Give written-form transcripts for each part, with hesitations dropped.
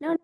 No.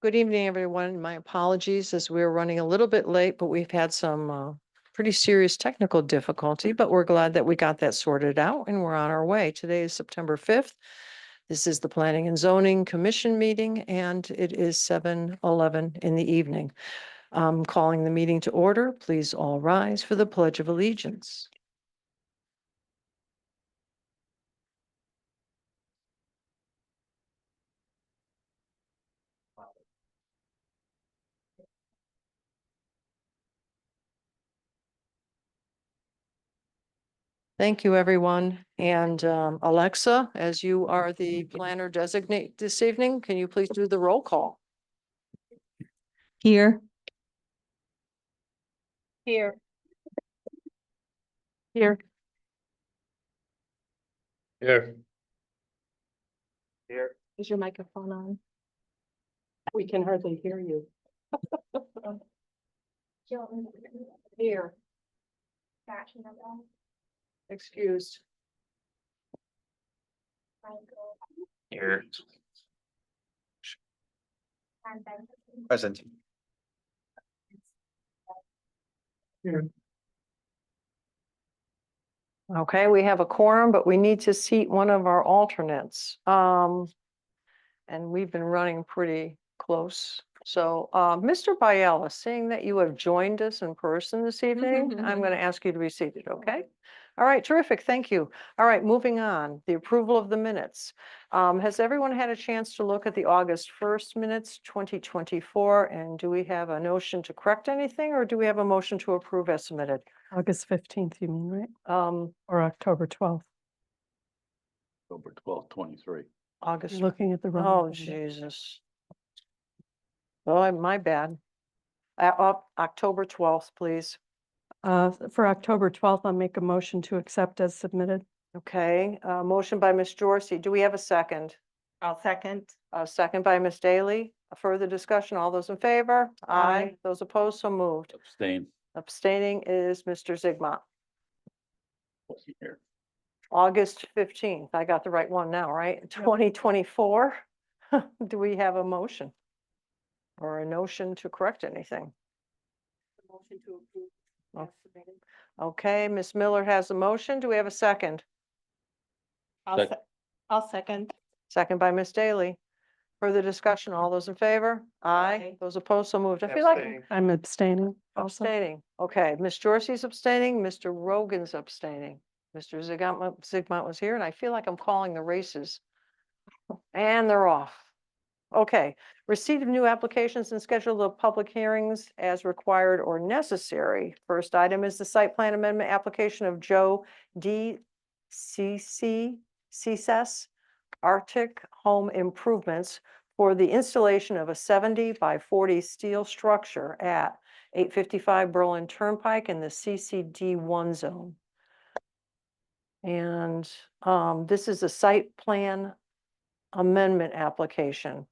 Good evening, everyone. My apologies as we're running a little bit late, but we've had some pretty serious technical difficulty, but we're glad that we got that sorted out and we're on our way. Today is September 5th. This is the Planning and Zoning Commission meeting and it is 7:11 in the evening. Calling the meeting to order. Please all rise for the Pledge of Allegiance. Thank you, everyone. And Alexa, as you are the planner designate this evening, can you please do the roll call? Here. Here. Here. Here. Here. Is your microphone on? We can hardly hear you. Here. Excused. Here. Present. Okay, we have a quorum, but we need to seat one of our alternates. And we've been running pretty close. So, Mr. Biella, seeing that you have joined us in person this evening, I'm going to ask you to be seated, okay? All right, terrific, thank you. All right, moving on, the approval of the minutes. Has everyone had a chance to look at the August 1st minutes, 2024? And do we have a notion to correct anything or do we have a motion to approve as submitted? August 15th, you mean, right? Or October 12th? October 12th, 23. August. You're looking at the wrong. Oh, one. Jesus. Oh, my bad. October 12th, please. For October 12th, I'll make a motion to accept as submitted. Okay, motion by Ms. Dorsey. Do we have a second? I'll second. A second by Ms. Daly. A further discussion. All those in favor? Aye. Those opposed, so moved. Abstain. Abstaining is Mr. Zigmont. Wasn't here. August 15th. I got the right one now, right? 2024. Do we have a motion? Or a notion to correct anything? Motion to approve. Oh. Okay, Ms. Miller has a motion. Do we have a second? I'll second. Second by Ms. Daly. Further discussion, all those in favor? Aye. Those opposed, so moved. I feel like I'm abstaining. also. abstaining. Okay, Ms. Dorsey's abstaining, Mr. Rogan's abstaining. Mr. Zigmont was here, and I feel like I'm calling the races. And they're off. Okay, receipt of new applications and schedule of public hearings as required or necessary. First item is the site plan amendment application of Joe CSS Arctic Home Improvements for the installation of a 70 by 40 steel structure at 855 Berlin Turnpike in the CCD1 zone. And this is a site plan amendment application.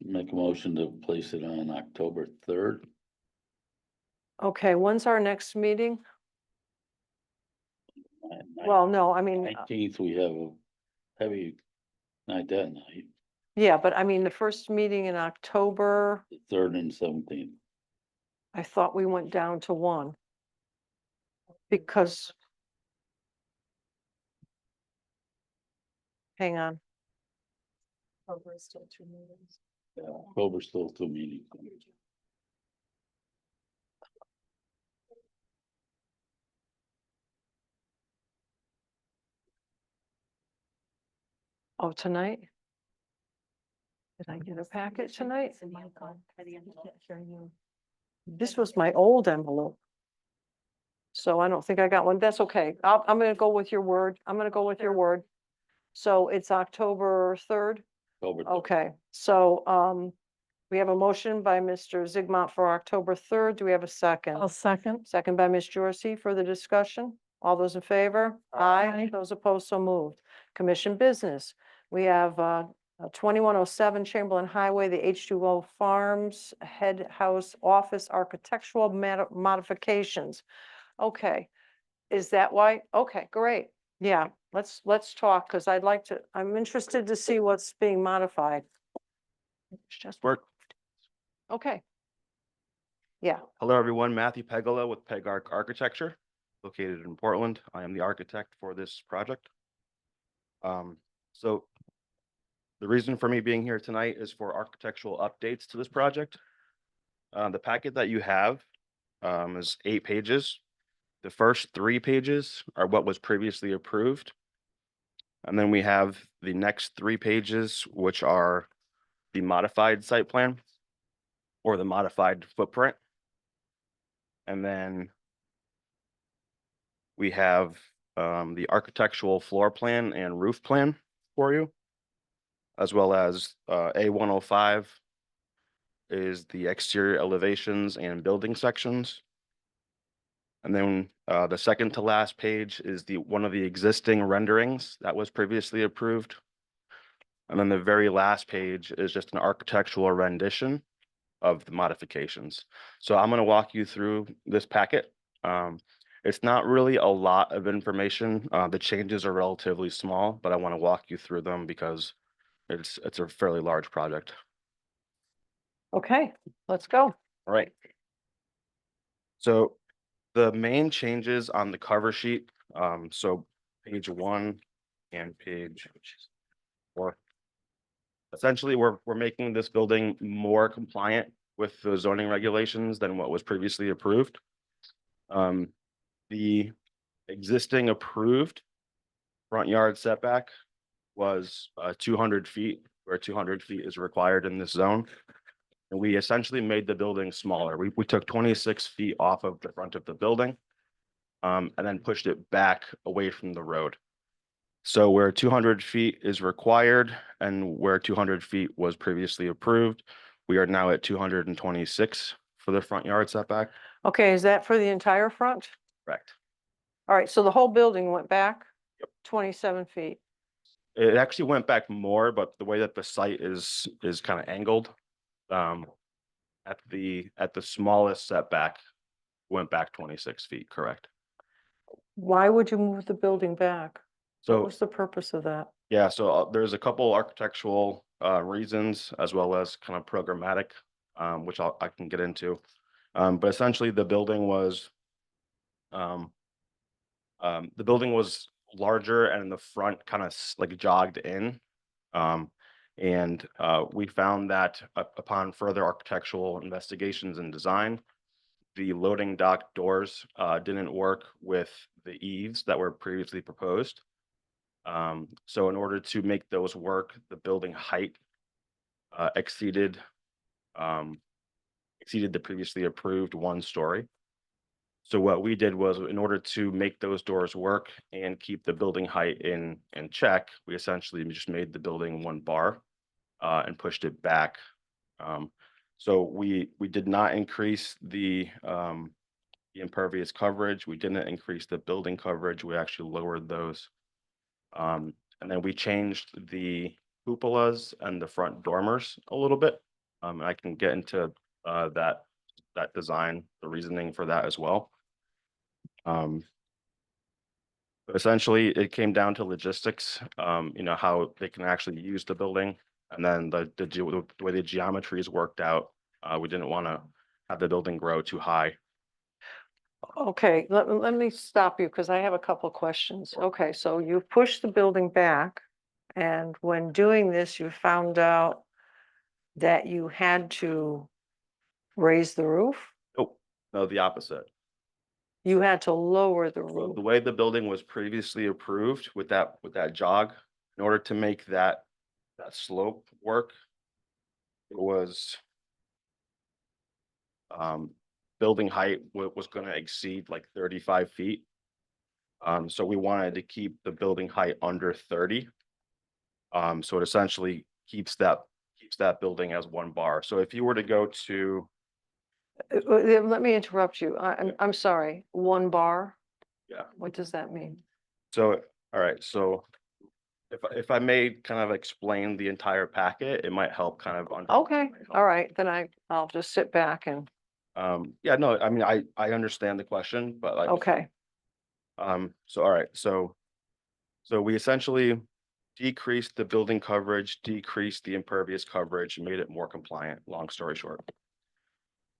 Make a motion to place it on October 3rd. Okay, when's our next meeting? Well, no, I mean, 19th, we have a heavy night that night, yeah, but I mean, the first meeting in October, the 3rd and 17th. I thought we went down to one. Because. Hang on, Yeah, October's still 2 meetings. oh, tonight? Did I get a packet tonight? This was my old envelope. So I don't think I got one. That's okay. I'm gonna go with your word. I'm gonna go with your word. So it's October 3rd? October 3rd. Okay, so, we have a motion by Mr. Zigmont for October 3rd. Do we have a second? I'll second. Second by Ms. Jorsy. Further discussion? All those in favor? Aye. Those opposed, so moved. Commission business. We have 2107 Chamberlain Highway, the H2O Farms Head House Office Architectural Modifications. Okay, is that why? Okay, great. Yeah, let's talk, because I'm interested to see what's being modified. It's just Work. Okay. Yeah, Hello, everyone. Matthew Pegala with PegArch Architecture, located in Portland. I am the architect for this project. So the reason for me being here tonight is for architectural updates to this project. The packet that you have is 8 pages. The first 3 pages are what was previously approved. And then we have the next 3 pages, which are the modified site plan or the modified footprint. And then we have the architectural floor plan and roof plan for you, as well as A105 is the exterior elevations and building sections. And then the second to last page is one of the existing renderings that was previously approved. And then the very last page is just an architectural rendition of the modifications. So I'm going to walk you through this packet. It's not really a lot of information. The changes are relatively small, but I want to walk you through them because it's a fairly large project. okay, let's go. All right. So the main changes on the cover sheet, so page 1 and page 4. Essentially, we're making this building more compliant with the zoning regulations than what was previously approved. The existing approved front yard setback was 200 feet, where 200 feet is required in this zone. And we essentially made the building smaller. We took 26 feet off of the front of the building and then pushed it back away from the road. So where 200 feet is required and where 200 feet was previously approved, we are now at 226 for the front yard setback. Okay, is that for the entire front? Correct. All right, so the whole building went back 27 feet. It actually went back more, but the way that the site is kind of angled, at the smallest setback, went back 26 feet, correct? Why would you move the building back? What So, was the purpose of that? yeah, so there's a couple architectural reasons as well as kind of programmatic, which I can get into. But essentially the building was larger and the front kind of like jogged in. And we found that upon further architectural investigations and design, the loading dock doors didn't work with the eaves that were previously proposed. So in order to make those work, the building height exceeded the previously approved 1 story. So what we did was, in order to make those doors work and keep the building height in check, we essentially just made the building 1 bar and pushed it back. So we did not increase the impervious coverage. We didn't increase the building coverage. We actually lowered those. And then we changed the cupolas and the front dormers a little bit. I can get into that design, the reasoning for that as well. But essentially, it came down to logistics, how they can actually use the building. And then the way the geometries worked out, we didn't want to have the building grow too high. Okay, let me stop you because I have a couple questions. Okay, so you pushed the building back. And when doing this, you found out that you had to raise the roof? Oh, no, the opposite. You had to lower the So roof? the way the building was previously approved with that jog, in order to make that slope work, it was building height was gonna exceed like 35 feet. So we wanted to keep the building height under 30. So it essentially keeps that building as one bar. So if you were to go to, Let me interrupt you. I'm sorry, 1 bar? yeah, What does that mean? so, all right, so if I may kind of explain the entire packet, it might help kind of. Okay, all right, then I'll just sit back and, Yeah, no, I mean, I understand the question, but like, okay, so, all right, so we essentially decreased the building coverage, decreased the impervious coverage, and made it more compliant, long story short.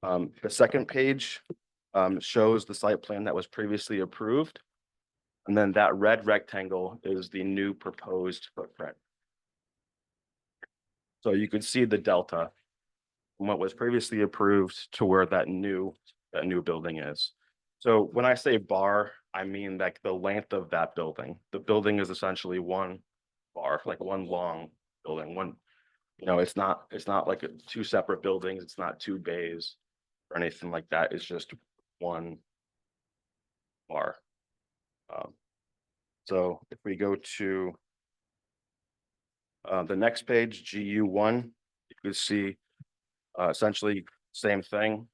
The second page shows the site plan that was previously approved. And then that red rectangle is the new proposed footprint. So you could see the delta from what was previously approved to where that new building is. So when I say bar, I mean like the length of that building. The building is essentially one bar, like one long building, it's not like two separate buildings. It's not two bays or anything like that. It's just one bar. So if we go to the next page, GU1, you can see essentially same thing.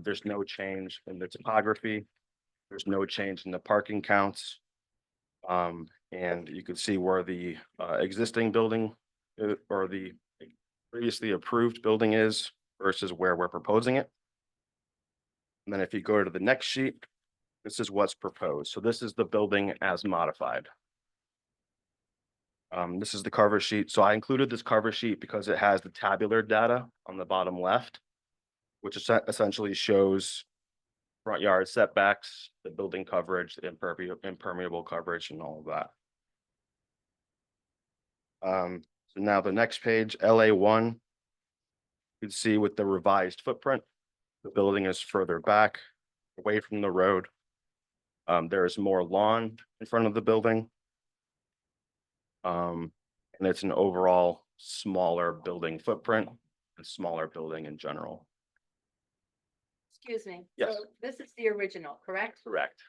There's no change in the topography. There's no change in the parking counts. And you can see where the existing building or the previously approved building is versus where we're proposing it. And then if you go to the next sheet, this is what's proposed. So this is the building as modified. This is the cover sheet. So I included this cover sheet because it has the tabular data on the bottom left, which essentially shows front yard setbacks, the building coverage, the impermeable coverage, and all of that. So now the next page, LA1, you can see with the revised footprint, the building is further back, away from the road. There is more lawn in front of the building. And it's an overall smaller building footprint and smaller building in general. Excuse me. Yes. So this is the original, correct? Correct.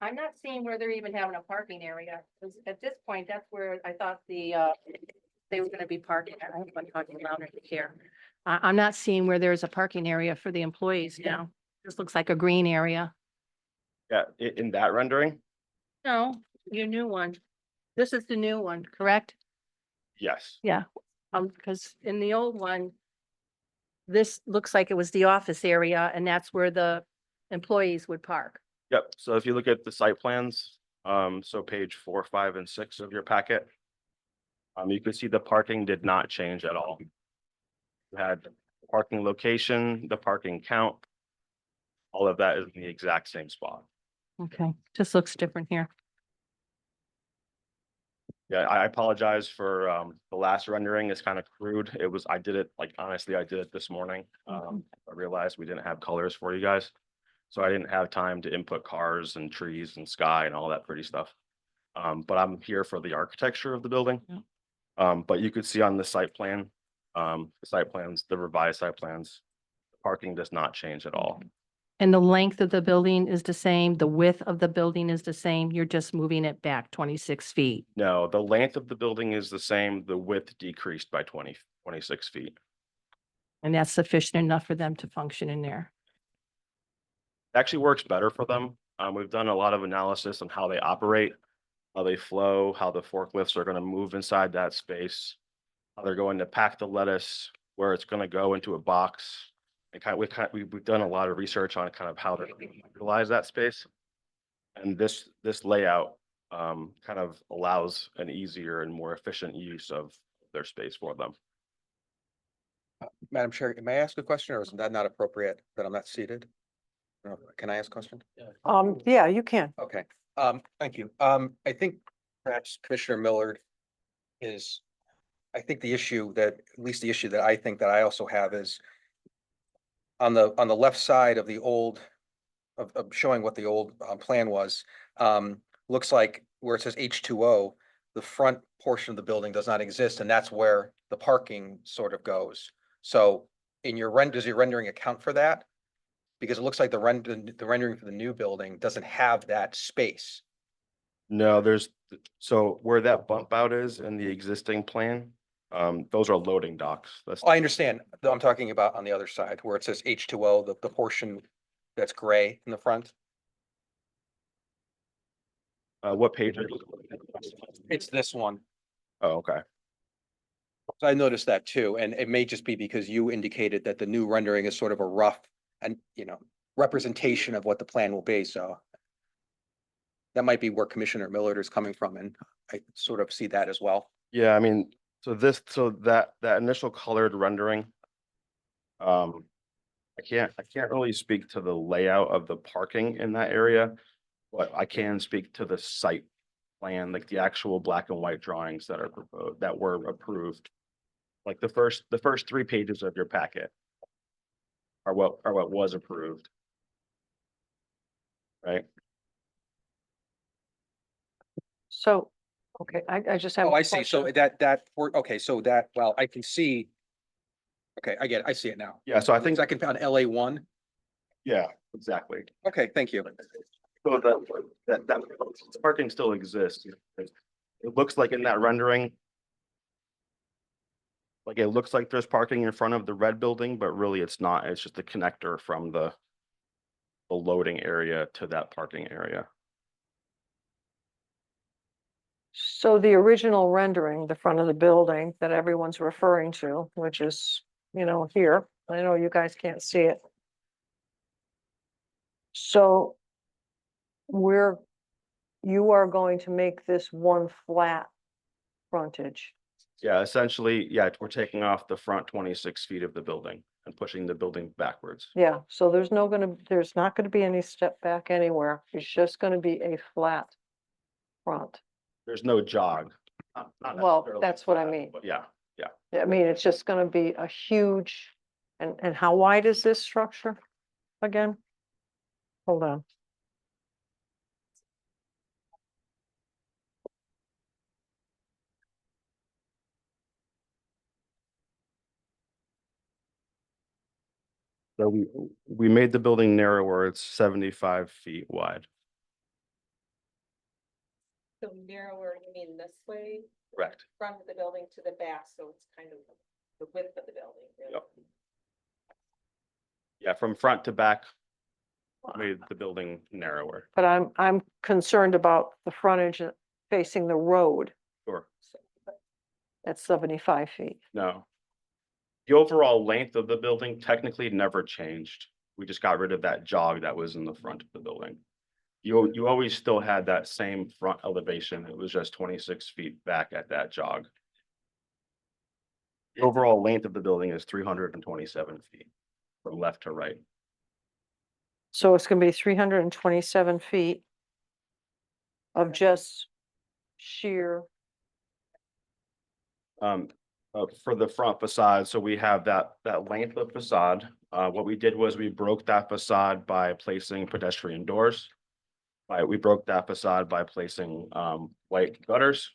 I'm not seeing where they're even having a parking area. 'Cause at this point, that's where I thought they were gonna be parking. I have one talking louder here. I'm not seeing where there's a parking area for the employees now. This looks like a green area. Yeah, in that rendering, No, your new one. This is the new one, correct? yes. Yeah, because in the old one, this looks like it was the office area and that's where the employees would park. Yep. So if you look at the site plans, so page 4, 5, and 6 of your packet, you can see the parking did not change at all. You had the parking location, the parking count. All of that is in the exact same spot. Okay, just looks different here. Yeah, I apologize for the last rendering is kind of crude. I did it honestly, I did it this morning. I realized we didn't have colors for you guys. So I didn't have time to input cars and trees and sky and all that pretty stuff. But I'm here for the architecture of the building. But you could see on the site plan, the revised site plans, the parking does not change at all. And the length of the building is the same, the width of the building is the same, you're just moving it back 26 feet. No, the length of the building is the same, the width decreased by 26 feet. And that's sufficient enough for them to function in there. Actually works better for them. We've done a lot of analysis on how they operate. how they flow, how the forklifts are gonna move inside that space, how they're going to pack the lettuce, where it's gonna go into a box. And we've done a lot of research on kind of how to utilize that space. And this layout kind of allows an easier and more efficient use of their space for them. Madam Chair, may I ask a question, or is that not appropriate that I'm not seated? No, can I ask a question? Yeah, you can. Okay, thank you. I think perhaps Commissioner Millard is, I think the issue that, at least the issue that I think that I also have is on the left side of the old, of showing what the old plan was, looks like where it says H2O, the front portion of the building does not exist, and that's where the parking sort of goes. So in your does your rendering account for that? Because it looks like the rendering for the new building doesn't have that space. No, so where that bump out is in the existing plan, those are loading docks. That's, I understand, though I'm talking about on the other side where it says H2O, the portion that's gray in the front. what page? It's this one. Oh, okay. So I noticed that too, and it may just be because you indicated that the new rendering is sort of a rough and, representation of what the plan will be, so. That might be where Commissioner Millard is coming from, and I sort of see that as well. Yeah, I mean, so that initial colored rendering. I can't really speak to the layout of the parking in that area, but I can speak to the site plan, like the actual black and white drawings that are proposed, that were approved. Like the first 3 pages of your packet are what was approved. Right? So, okay, I just have. Oh, a I see, so question. okay, so that, well, I can see. Okay, I get it, I see it now. Yeah, so I think, Second on LA1, yeah, exactly. okay, thank you. So that parking still exists. It looks like in that rendering. Like it looks like there's parking in front of the red building, but really it's not. It's just a connector from the loading area to that parking area. So the original rendering, the front of the building that everyone's referring to, which is, here, I know you guys can't see it. So you are going to make this one flat frontage. Yeah, essentially, yeah, we're taking off the front 26 feet of the building and pushing the building backwards. Yeah, so there's not gonna be any step back anywhere. It's just gonna be a flat front. There's no jog. Not Well, necessarily that's what I flat, mean. but yeah, I mean, it's just gonna be a huge, and how wide is this structure again? Hold on. so we made the building narrower. It's 75 feet wide. So narrower, you mean this way, Correct. front of the building to the back, so it's kind of the width of the building. really. Yep. Yeah, from front to back, made the building narrower. But I'm concerned about the frontage facing the road Sure. at 75 feet. No. The overall length of the building technically never changed. We just got rid of that jog that was in the front of the building. You always still had that same front elevation. It was just 26 feet back at that jog. The overall length of the building is 327 feet from left to right. So it's gonna be 327 feet of just sheer, For the front facade, so we have that length of facade. What we did was we broke that facade by placing pedestrian doors. We broke that facade by placing white gutters.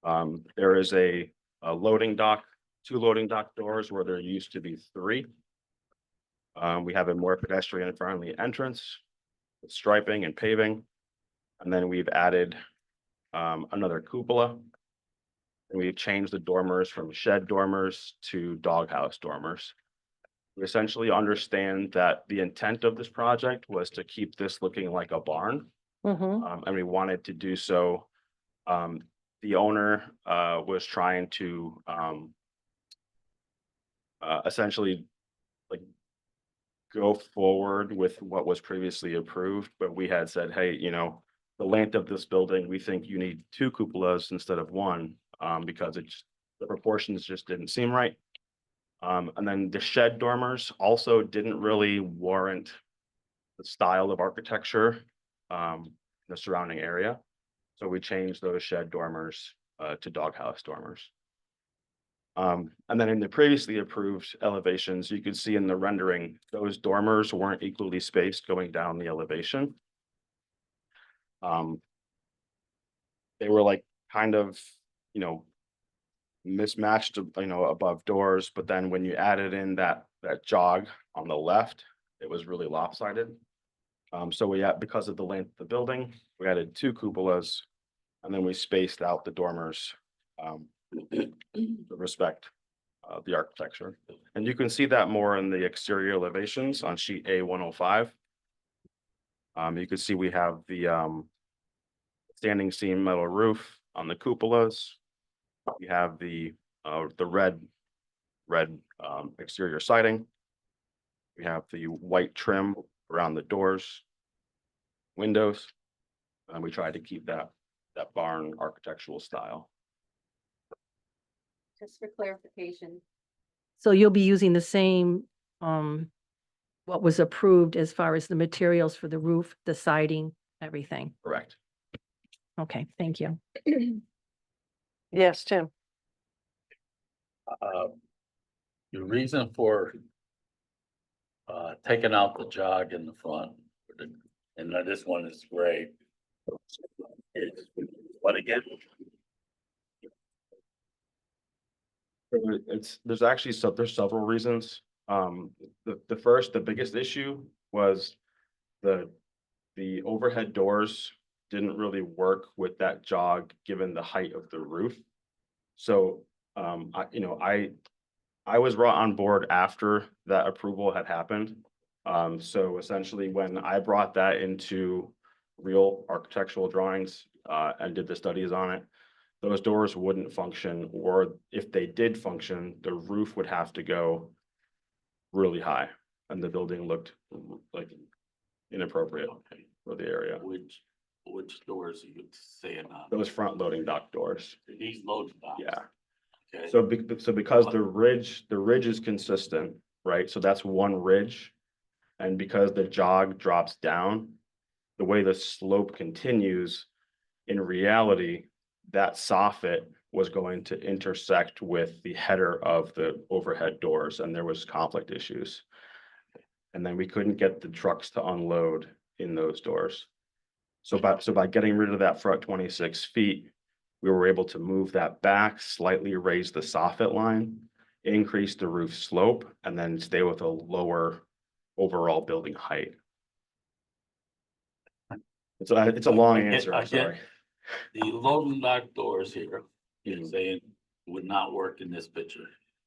There is a loading dock, 2 loading dock doors where there used to be 3. We have a more pedestrian friendly entrance with striping and paving. And then we've added another cupola. And we've changed the dormers from shed dormers to doghouse dormers. We essentially understand that the intent of this project was to keep this looking like a barn. mhm. And we wanted to do so The owner, was trying to, essentially like go forward with what was previously approved, but we had said, hey, the length of this building, we think you need two cupolas instead of one, because the proportions just didn't seem right. And then the shed dormers also didn't really warrant the style of architecture, in the surrounding area. So we changed those shed dormers, to doghouse dormers. And then in the previously approved elevations, you could see in the rendering, those dormers weren't equally spaced going down the elevation. They were like kind of, mismatched, above doors, but then when you added in that jog on the left, it was really lopsided. So because of the length of the building, we added two cupolas, and then we spaced out the dormers, to respect, the architecture. And you can see that more in the exterior elevations on sheet A105. You can see we have the standing seam metal roof on the cupolas. We have the red exterior siding. We have the white trim around the doors, windows, and we tried to keep that barn architectural style. Just for clarification. So you'll be using the same, what was approved as far as the materials for the roof, the siding, everything. Correct. Okay, thank you. Yes, Tim. Your reason for taking out the jog in the front, and now this one is gray. What again? There's actually there's several reasons. The biggest issue was the overhead doors didn't really work with that jog given the height of the roof. So, I was brought on board after that approval had happened. So essentially when I brought that into real architectural drawings, and did the studies on it, those doors wouldn't function, or if they did function, the roof would have to go really high, and the building looked like inappropriate for the area. Which doors are you saying on? Those front loading dock doors. These loading docks? Yeah. Okay. So because the ridge is consistent, right? So that's one ridge. And because the jog drops down, the way the slope continues, in reality, that soffit was going to intersect with the header of the overhead doors, and there was conflict issues. And then we couldn't get the trucks to unload in those doors. So by getting rid of that front 26 feet, we were able to move that back, slightly raise the soffit line, increase the roof slope, and then stay with a lower overall building height. It's a long answer, I'm sorry. The loading dock doors here, you're Mhm. saying would not work in this picture.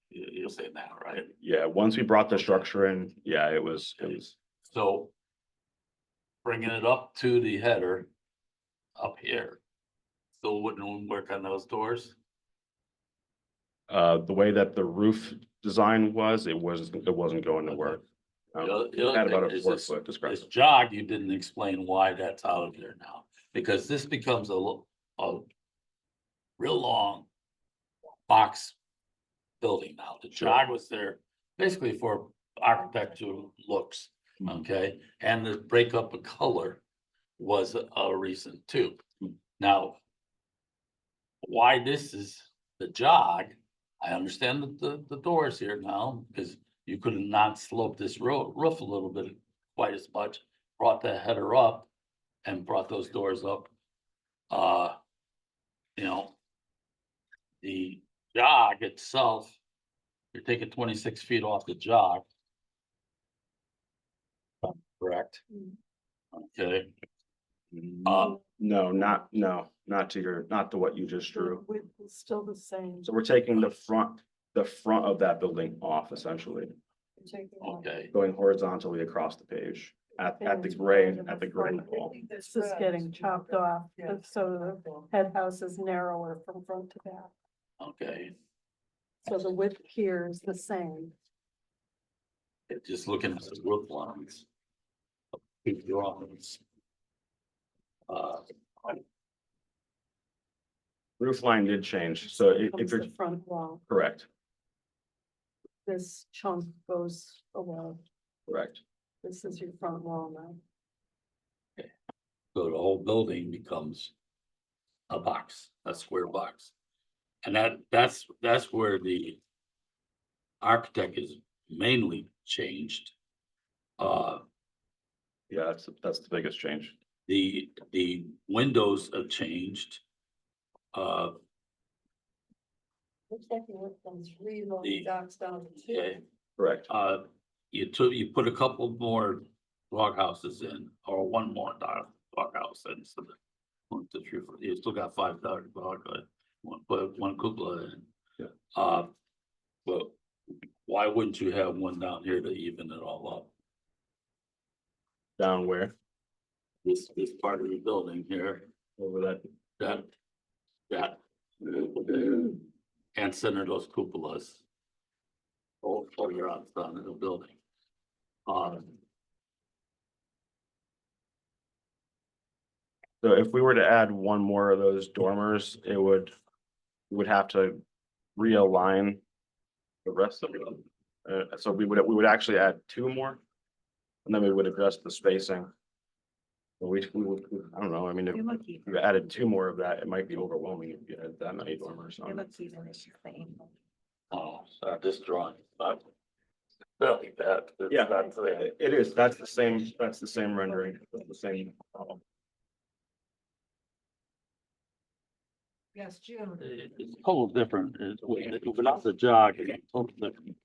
You're saying that, right? Yeah, once we brought the structure in, yeah, it was, So bringing it up to the header up here, still wouldn't work on those doors? the way that the roof design was, it wasn't going to work. The Had other about thing a is 4-foot this discrepancy. jog, you didn't explain why that's out of there now, because this becomes a real long box building now. The Sure. jog was there basically for architectural looks, Mhm. okay? And the breakup of color was a reason too. Mhm. Now, why this is the jog, I understand the doors here now, because you could have not sloped this roof a little bit quite as much, brought the header up and brought those doors up. You know, the jog itself, you're taking 26 feet off the jog. Correct? Okay, No, not to what you just drew. Width is still the same. So we're taking the front of that building off essentially, okay. going horizontally across the page. at the And gray, the at the gray front. wall. This is getting chopped off, so the head house is narrower from front to back. Okay, So the width here is the same. just looking at the roof lines. Big drawings. Roof line did change, so if Comes you're the front wall. correct, This chunk goes away. correct. This is your front wall now. So the whole building becomes a box, a square box. And that's where the architect is mainly changed. Yeah, that's the biggest change. The windows have changed. Looks like you went from 3 The- loading docks down to 2. Okay, Correct. you put a couple more dog houses in, or one more dog house in, so that 1, 2, 3, 4, you still got 5 dog, put one cupola in. Yeah. But why wouldn't you have one down here to even it all up? Down where? This part of the building here, Over that. that. And center those cupolas. All further outside of the building. So if we were to add one more of those dormers, it would, we would have to realign the rest of them. So we would actually add 2 more. And then we would adjust the spacing. But we would, I don't know, I mean, if we added 2 more of that, it might be overwhelming if you had that many dormers on. Oh, so this drawing, but. Really bad. It's Yeah, not clear. it is, that's the same rendering, the same. Yes, June. It's total different, without the jog, it's total different.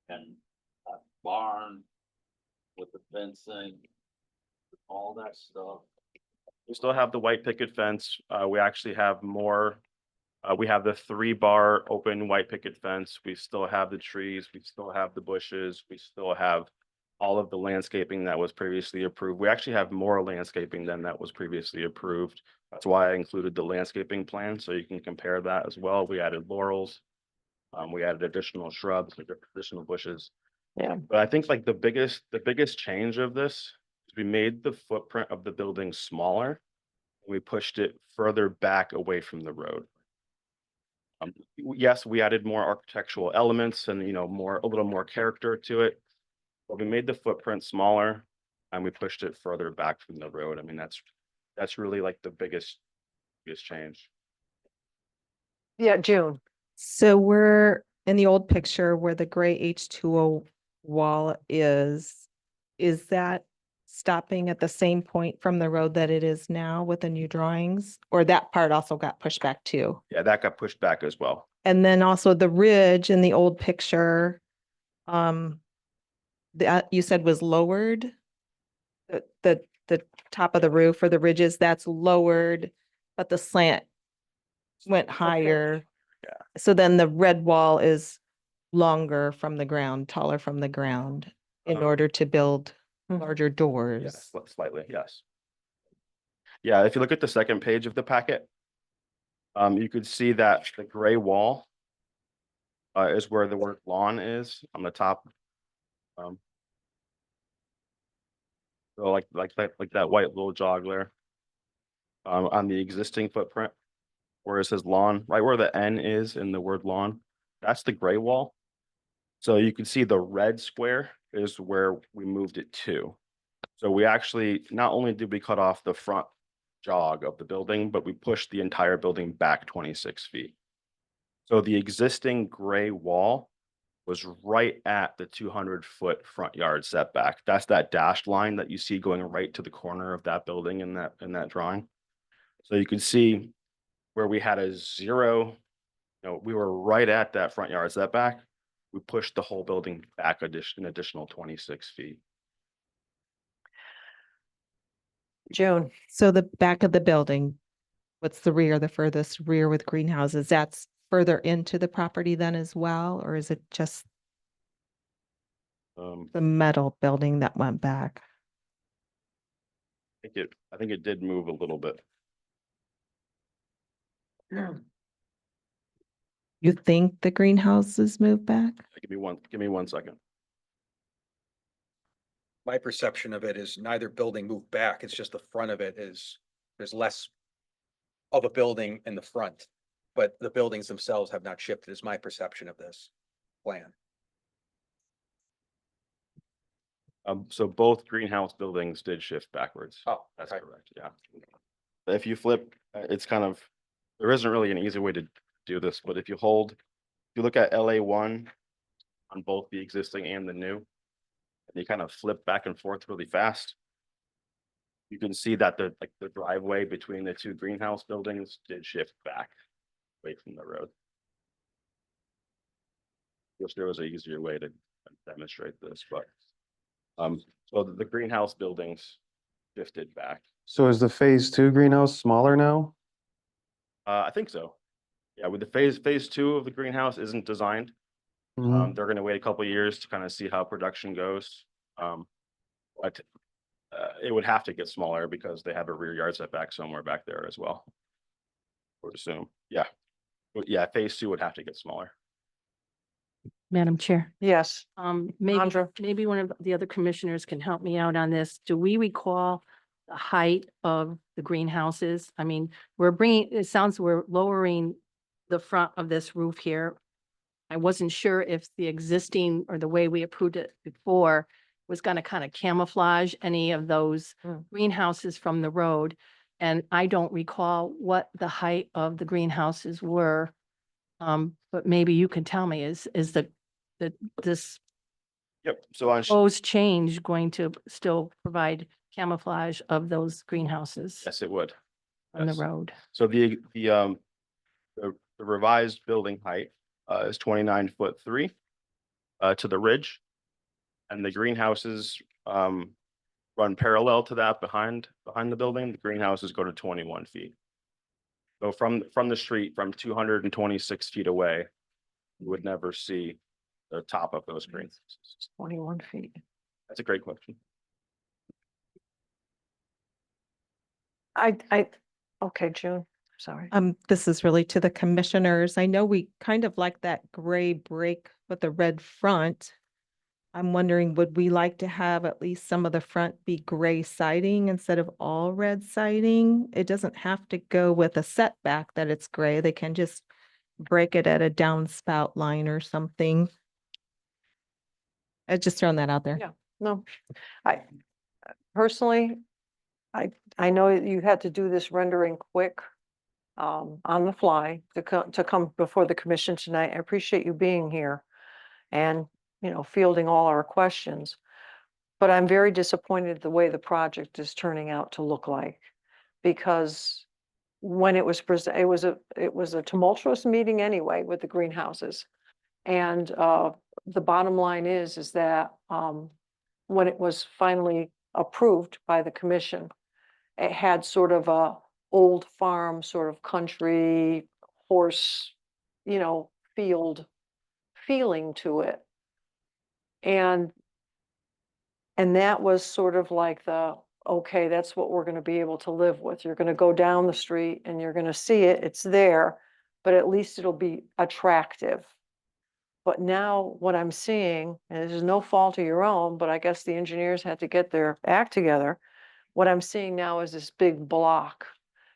And that barn with the fencing, all that stuff. We still have the white picket fence. We actually have more. We have the 3-bar open white picket fence. We still have the trees. We still have the bushes. We still have all of the landscaping that was previously approved. We actually have more landscaping than that was previously approved. That's why I included the landscaping plan, so you can compare that as well. We added laurels. We added additional shrubs, additional bushes. Yeah. But I think like the biggest change of this is we made the footprint of the building smaller. We pushed it further back away from the road. Yes, we added more architectural elements and, a little more character to it. But we made the footprint smaller and we pushed it further back from the road. I mean, that's really like the biggest change. Yeah, June. So we're in the old picture where the gray H2O wall is that stopping at the same point from the road that it is now with the new drawings? Or that part also got pushed back too? Yeah, that got pushed back as well. And then also the ridge in the old picture, that you said was lowered? The top of the roof or the ridges, that's lowered, but the slant went higher. Yeah. So then the red wall is longer from the ground, taller from the ground in order to build Mhm. larger doors. Yes, slightly, yes. Yeah, if you look at the second page of the packet, you could see that the gray wall is where the word lawn is on the top. So like that white little jog there. On the existing footprint, where it says lawn, right where the N is in the word lawn, that's the gray wall. So you can see the red square is where we moved it to. So we actually, not only did we cut off the front jog of the building, but we pushed the entire building back 26 feet. So the existing gray wall was right at the 200-foot front yard setback. That's that dashed line that you see going right to the corner of that building in that drawing. So you can see where we had a 0, we were right at that front yard setback. We pushed the whole building back an additional 26 feet. June. So the back of the building, what's the rear, the furthest rear with greenhouses, that's further into the property then as well, or is it just? The metal building that went back. I think it did move a little bit. You think the greenhouses moved back? Give me 1 second. My perception of it is neither building moved back, it's just the front of it is, there's less of a building in the front, but the buildings themselves have not shifted, is my perception of this plan. So both greenhouse buildings did shift backwards. Oh, That's okay. correct, yeah. If you flip, it's kind of, there isn't really an easy way to do this, but if you look at LA1 on both the existing and the new, and you kind of flip back and forth really fast, you can see that the driveway between the two greenhouse buildings did shift back away from the road. Wish there was an easier way to demonstrate this, but so the greenhouse buildings shifted back. So is the phase 2 greenhouse smaller now? I think so. Yeah, with the phase 2 of the greenhouse isn't designed. Mhm. They're gonna wait a couple of years to kind of see how production goes. But it would have to get smaller because they have a rear yard setback somewhere back there as well. Would assume, yeah. But yeah, phase 2 would have to get smaller. Madam Chair. Yes, Maybe, Andra? maybe one of the other commissioners can help me out on this. Do we recall the height of the greenhouses? I mean, it sounds we're lowering the front of this roof here. I wasn't sure if the existing or the way we approved it before was gonna kind of camouflage any of those Mm. greenhouses from the road. And I don't recall what the height of the greenhouses were. But maybe you can tell me, is this Yep, so on, proposed change going to still provide camouflage of those greenhouses yes, it would. on the yes. road? So the revised building height is 29'3" to the ridge. And the greenhouses run parallel to that behind the building. The greenhouses go to 21 feet. So from the street, from 226 feet away, you would never see the top of those greenhouses. 21 feet. That's a great question. Okay, June, sorry. This is really to the commissioners. I know we kind of like that gray brick with the red front. I'm wondering, would we like to have at least some of the front be gray siding instead of all red siding? It doesn't have to go with a setback that it's gray. They can just break it at a downspout line or something. I just throwing that out there. Yeah. No, I personally, I know you had to do this rendering quick on the fly to come before the commission tonight. I appreciate you being here and, fielding all our questions. But I'm very disappointed the way the project is turning out to look like. Because when it was presented, it was a tumultuous meeting anyway with the greenhouses. And the bottom line is that when it was finally approved by the commission, it had sort of a old farm, sort of country horse, field feeling to it. And that was sort of like okay, that's what we're gonna be able to live with. You're gonna go down the street and you're gonna see it, it's there, but at least it'll be attractive. But now what I'm seeing, and this is no fault of your own, but I guess the engineers had to get their act together. What I'm seeing now is this big block.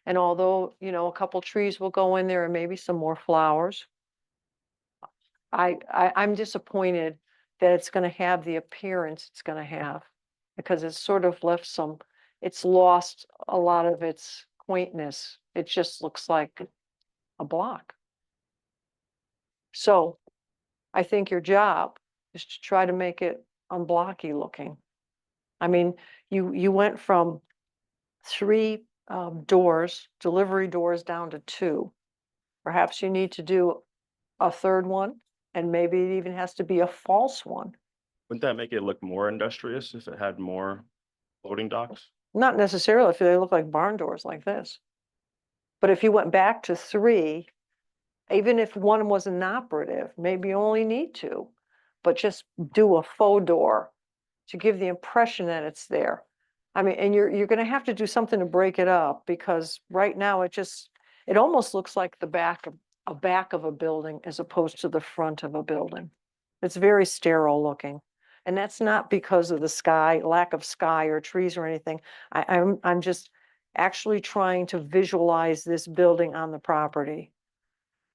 And although, a couple trees will go in there and maybe some more flowers, I'm disappointed that it's gonna have the appearance it's gonna have. Because it's sort of it's lost a lot of its quaintness. It just looks like a block. So I think your job is to try to make it unblocky looking. I mean, you went from 3 doors, delivery doors, down to 2. Perhaps you need to do a third one, and maybe it even has to be a false one. Wouldn't that make it look more industrious if it had more loading docks? Not necessarily if they look like barn doors like this. But if you went back to 3, even if one was inoperative, maybe you only need 2. but just do a faux door to give the impression that it's there. I mean, and you're gonna have to do something to break it up, because right now it almost looks like the back of a building as opposed to the front of a building. It's very sterile looking. And that's not because of the sky, lack of sky or trees or anything. I'm just actually trying to visualize this building on the property.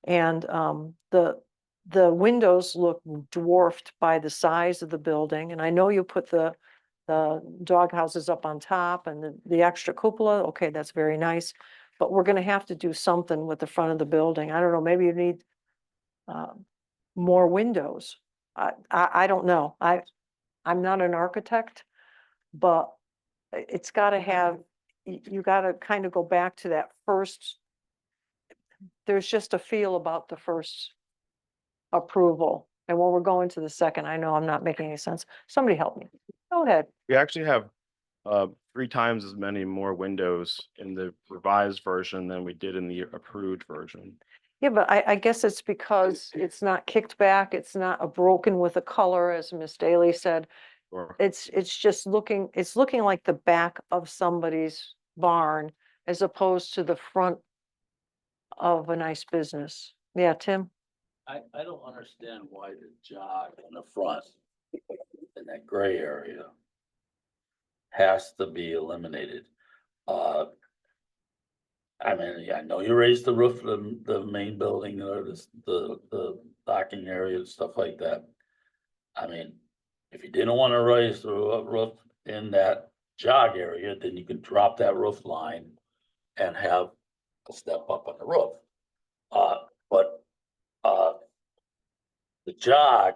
And the windows look dwarfed by the size of the building. And I know you put the dog houses up on top and the extra cupola. Okay, that's very nice. But we're gonna have to do something with the front of the building. I don't know, maybe you need more windows. I don't know. I'm not an architect, but it's gotta have, you gotta kind of go back to that first. There's just a feel about the first approval. And when we're going to the second, I know I'm not making any sense. Somebody help me. Go ahead. We actually have 3 times as many more windows in the revised version than we did in the approved version. Yeah, but I guess it's because it's not kicked back. It's not a broken with a color, as Miss Daly said. Or It's just looking, it's looking like the back of somebody's barn as opposed to the front of a nice business. Yeah, Tim? I don't understand why the jog in the front, in that gray area, has to be eliminated. I mean, yeah, I know you raised the roof of the main building or the docking area and stuff like that. I mean, if you didn't want to raise the roof in that jog area, then you could drop that roof line and have a step up on the roof. But the jog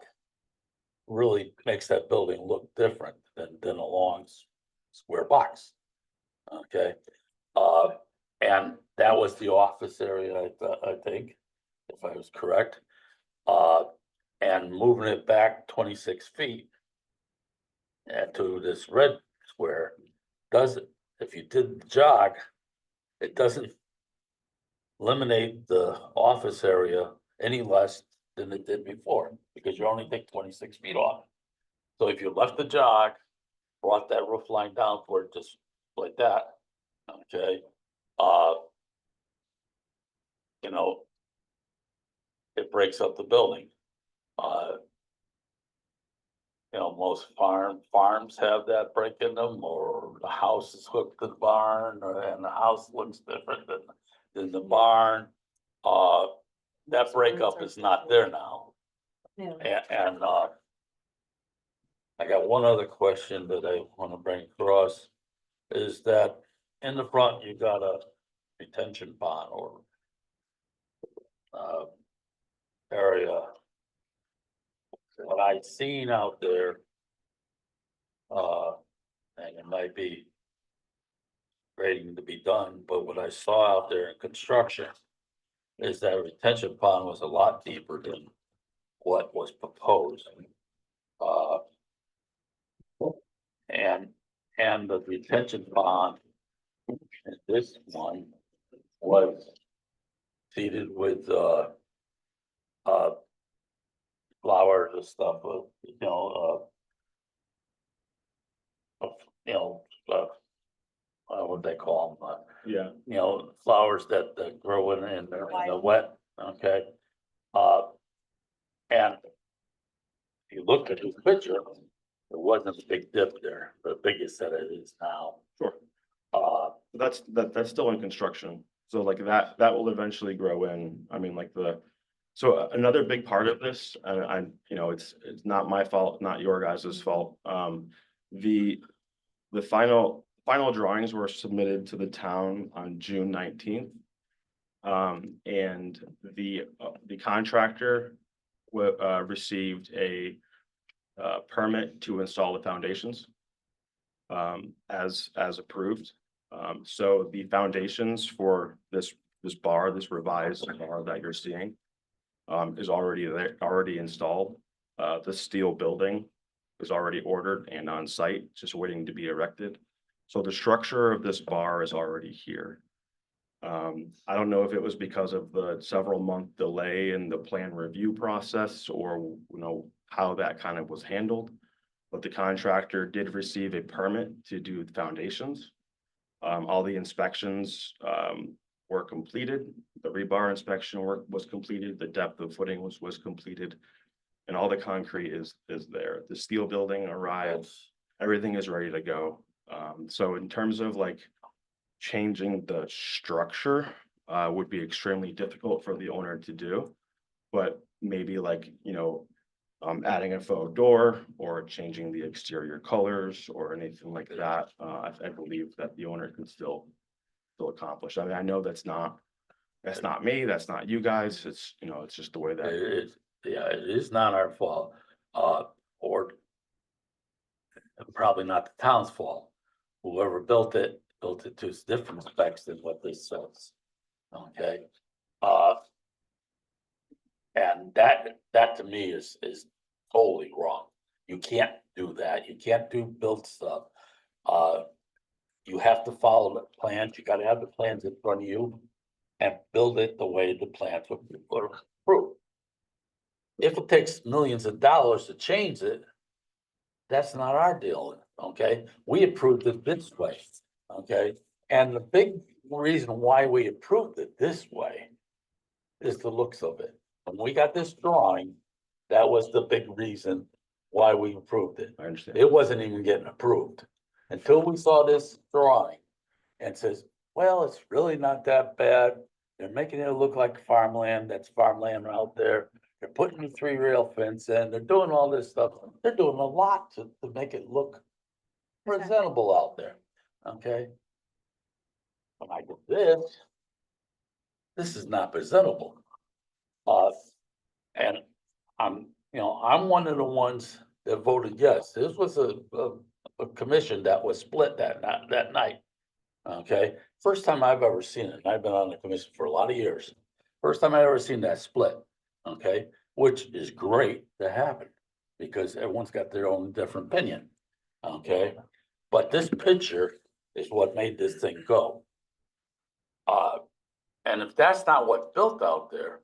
really makes that building look different than a long square box. Okay, and that was the office area, I think, if I was correct. And moving it back 26 feet and to this red square doesn't, if you did the jog, it doesn't eliminate the office area any less than it did before, because you only take 26 feet off. So if you left the jog, brought that roof line down for it just like that, okay, you know, it breaks up the building. You know, most farms have that break in them, or the house is hooked to the barn, and the house looks different than the barn. That breakup is not there now. Yeah. And I got one other question that I want to bring across, is that in the front, you got a retention pond or area. What I've seen out there, and it might be grading to be done, but what I saw out there in construction is that retention pond was a lot deeper than what was proposed. And the retention pond, in this one, was seeded with flowers and stuff, what they call them, yeah, flowers that grow in the wet, okay? And if you look at this picture, there wasn't a big dip there, the biggest that it is now. sure. Uh, That's still in construction. So like that will eventually grow in. I mean, like so another big part of this, and it's not my fault, not your guys' fault. The final drawings were submitted to the town on June 19th. And the contractor received a permit to install the foundations as approved. So the foundations for this revised bar that you're seeing is already there, already installed. The steel building is already ordered and on site, just waiting to be erected. So the structure of this bar is already here. I don't know if it was because of the several month delay in the plan review process, or how that kind of was handled. But the contractor did receive a permit to do the foundations. All the inspections, were completed. The rebar inspection work was completed. The depth of footing was completed. And all the concrete is there. The steel building arrived. Everything is ready to go. So in terms of like changing the structure, would be extremely difficult for the owner to do. But maybe like, adding a faux door or changing the exterior colors or anything like that. I believe that the owner can still accomplish. I mean, I know that's not me, that's not you guys. It's, it's just the way that. It is, yeah, it is not our fault, or probably not the town's fault. Whoever built it to different specs than what this says. Okay, and that to me is totally wrong. You can't do that. You can't build stuff. You have to follow the plans. You gotta have the plans in front of you and build it the way the plans were approved. If it takes millions of dollars to change it, that's not our deal, okay? We approved it this way, okay? And the big reason why we approved it this way is the looks of it. When we got this drawing, that was the big reason why we approved it. I understand. It wasn't even getting approved until we saw this drawing and says, well, it's really not that bad. They're making it look like farmland. That's farmland out there. They're putting the 3-rail fence in. They're doing all this stuff. They're doing a lot to make it look presentable out there. Okay. When I get this is not presentable. And I'm one of the ones that voted yes. This was a commission that was split that night. Okay, first time I've ever seen it. I've been on the commission for a lot of years. First time I ever seen that split. Okay, which is great to happen because everyone's got their own different opinion. Okay, but this picture is what made this thing go. And if that's not what's built out there,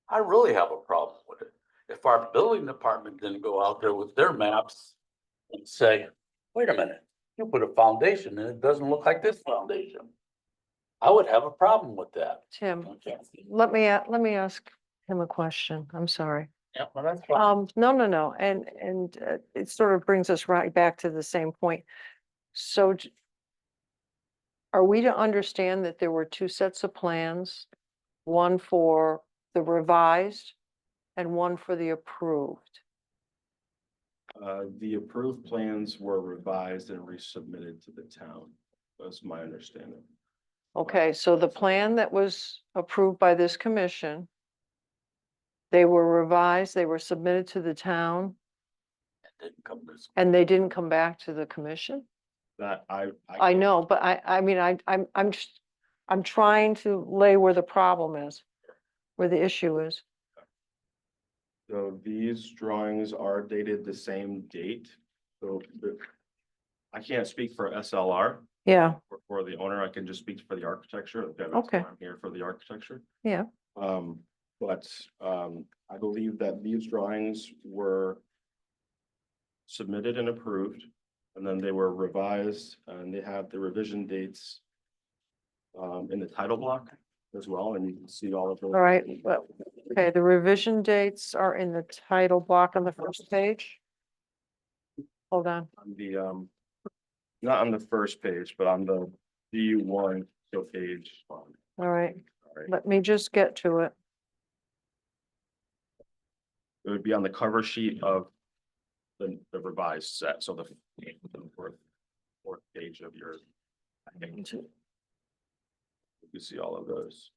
I really have a problem with it. If our building department didn't go out there with their maps and say, wait a minute, you put a foundation and it doesn't look like this foundation, I would have a problem with that. Tim, Okay. let me ask him a question. I'm sorry. Yeah, well, that's fine. No. And it sort of brings us right back to the same point. So are we to understand that there were 2 sets of plans? One for the revised and one for the approved? The approved plans were revised and resubmitted to the town. That's my understanding. Okay, so the plan that was approved by this commission, they were revised, they were submitted to the town, Didn't come this. and they didn't come back to the commission? That I know, but I mean, I'm trying to lay where the problem is, where the issue is. So these drawings are dated the same date. So I can't speak for SLR. Yeah, For the owner, I can just speak for the architecture. That's Okay. why I'm here for the architecture. yeah. But I believe that these drawings were submitted and approved, and then they were revised, and they have the revision dates in the title block as well, and you can see all of those. All right, well, okay, the revision dates are in the title block on the first page. Hold on. On the not on the first page, but on the D1 page. All right, Sorry. let me just get to it. It would be on the cover sheet of the revised set, so the fourth page of your. You see all of those.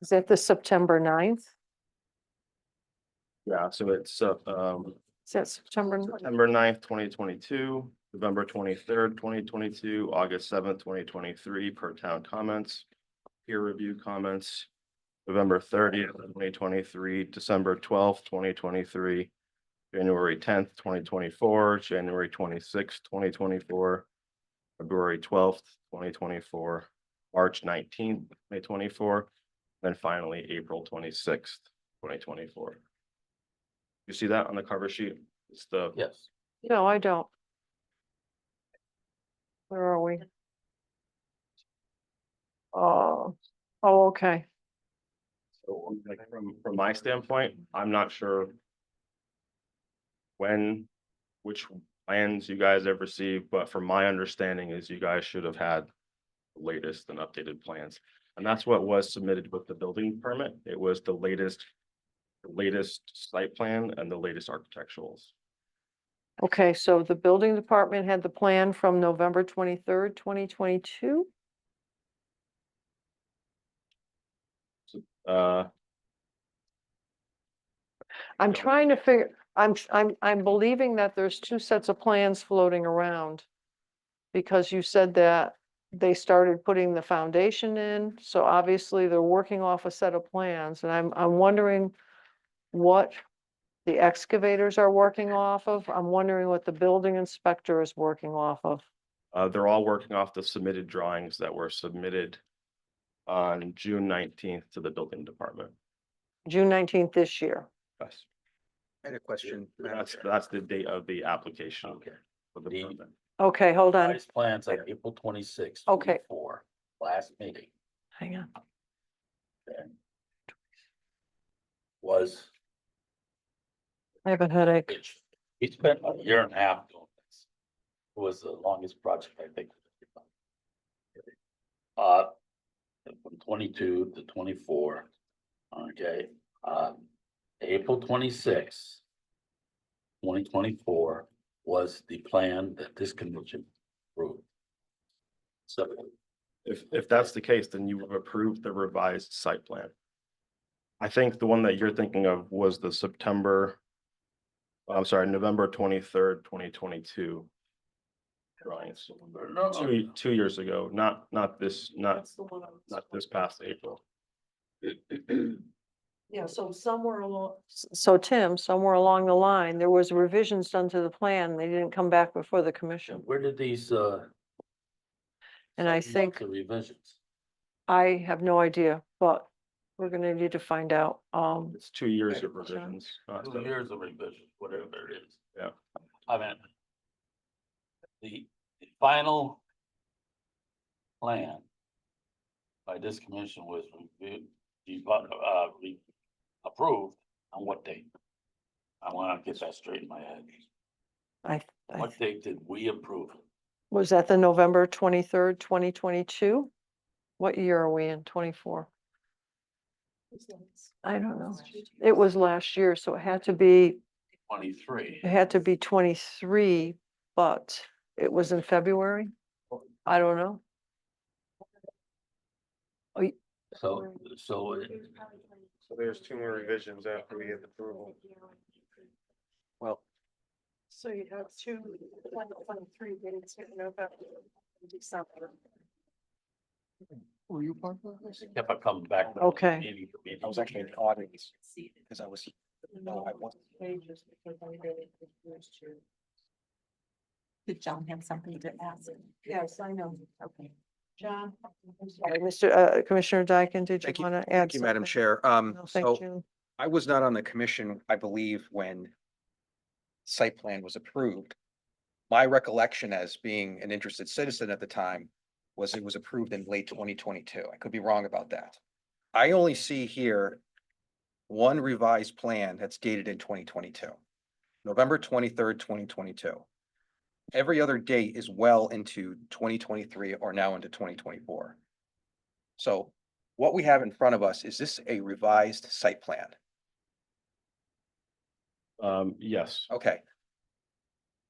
Is that the September 9th? Yeah, so it's Is that September? 9th? September 9th, 2022, November 23rd, 2022, August 7th, 2023 per town comments, peer review comments, November 30th, 2023, December 12th, 2023, January 10th, 2024, January 26th, 2024, February 12th, 2024, March 19th, 2024, then finally April 26th, 2024. You see that on the cover sheet? It's the, Yes. No, I don't. Where are we? Oh, okay. so like from my standpoint, I'm not sure which plans you guys have received, but from my understanding is you guys should have had the latest and updated plans. And that's what was submitted with the building permit. It was the latest site plan and the latest architecturals. Okay, so the building department had the plan from November 23rd, 2022. Uh, I'm No. trying to figure, I'm believing that there's two sets of plans floating around. Because you said that they started putting the foundation in, so obviously they're working off a set of plans, and I'm wondering what the excavators are working off of. I'm wondering what the building inspector is working off of. they're all working off the submitted drawings that were submitted on June 19th to the building department. June 19th this year. Yes, I had a question. Madam Chair. that's the date of the application. Okay. For the The- permit. Okay, hold on, Revised plans on April 26th. Okay. 24, last meeting hang on. was, I have a headache. we spent a year and a half doing this. It was the longest project, I think. From 22 to 24, okay, April 26th, 2024 was the plan that this commission approved. So If that's the case, then you have approved the revised site plan. I think the one that you're thinking of was the November 23rd, 2022. Drawings, no, two years ago, not this That's the one. past April. Yeah, so somewhere along, So Tim, somewhere along the line, there was revisions done to the plan, they didn't come back before the commission. where did these, And I think, the revisions? I have no idea, but we're gonna need to find out. It's 2 years of revisions. not 2 seven. years of revision, whatever it is. Yeah. I mean, the final plan by this commission was reviewed, approved on what date? I want to get that straight in my head. I What date did we approve? was that the November 23rd, 2022? What year are we in? 24? I don't know. It was last year, so it had to be 23. 23, but it was in February? I don't know. So So there's 2 more revisions after we have approval. Well, so you have 2023 dates in November, and December. were you part of this? kept on coming back. Okay. Meeting to meeting. I was actually in the audience because I was, no, I wasn't. Pages because I did it the first year. Did John have something to ask? Yes, I know. Okay. John? Sorry, Commissioner Dyken, did you Thank you. want to add? Thank you, Madam something? Chair. No, thank So you. I was not on the commission, I believe, when site plan was approved. My recollection as being an interested citizen at the time was it was approved in late 2022. I could be wrong about that. I only see here one revised plan that's dated in 2022, November 23rd, 2022. Every other date is well into 2023 or now into 2024. So what we have in front of us, is this a revised site plan? Yes, Okay.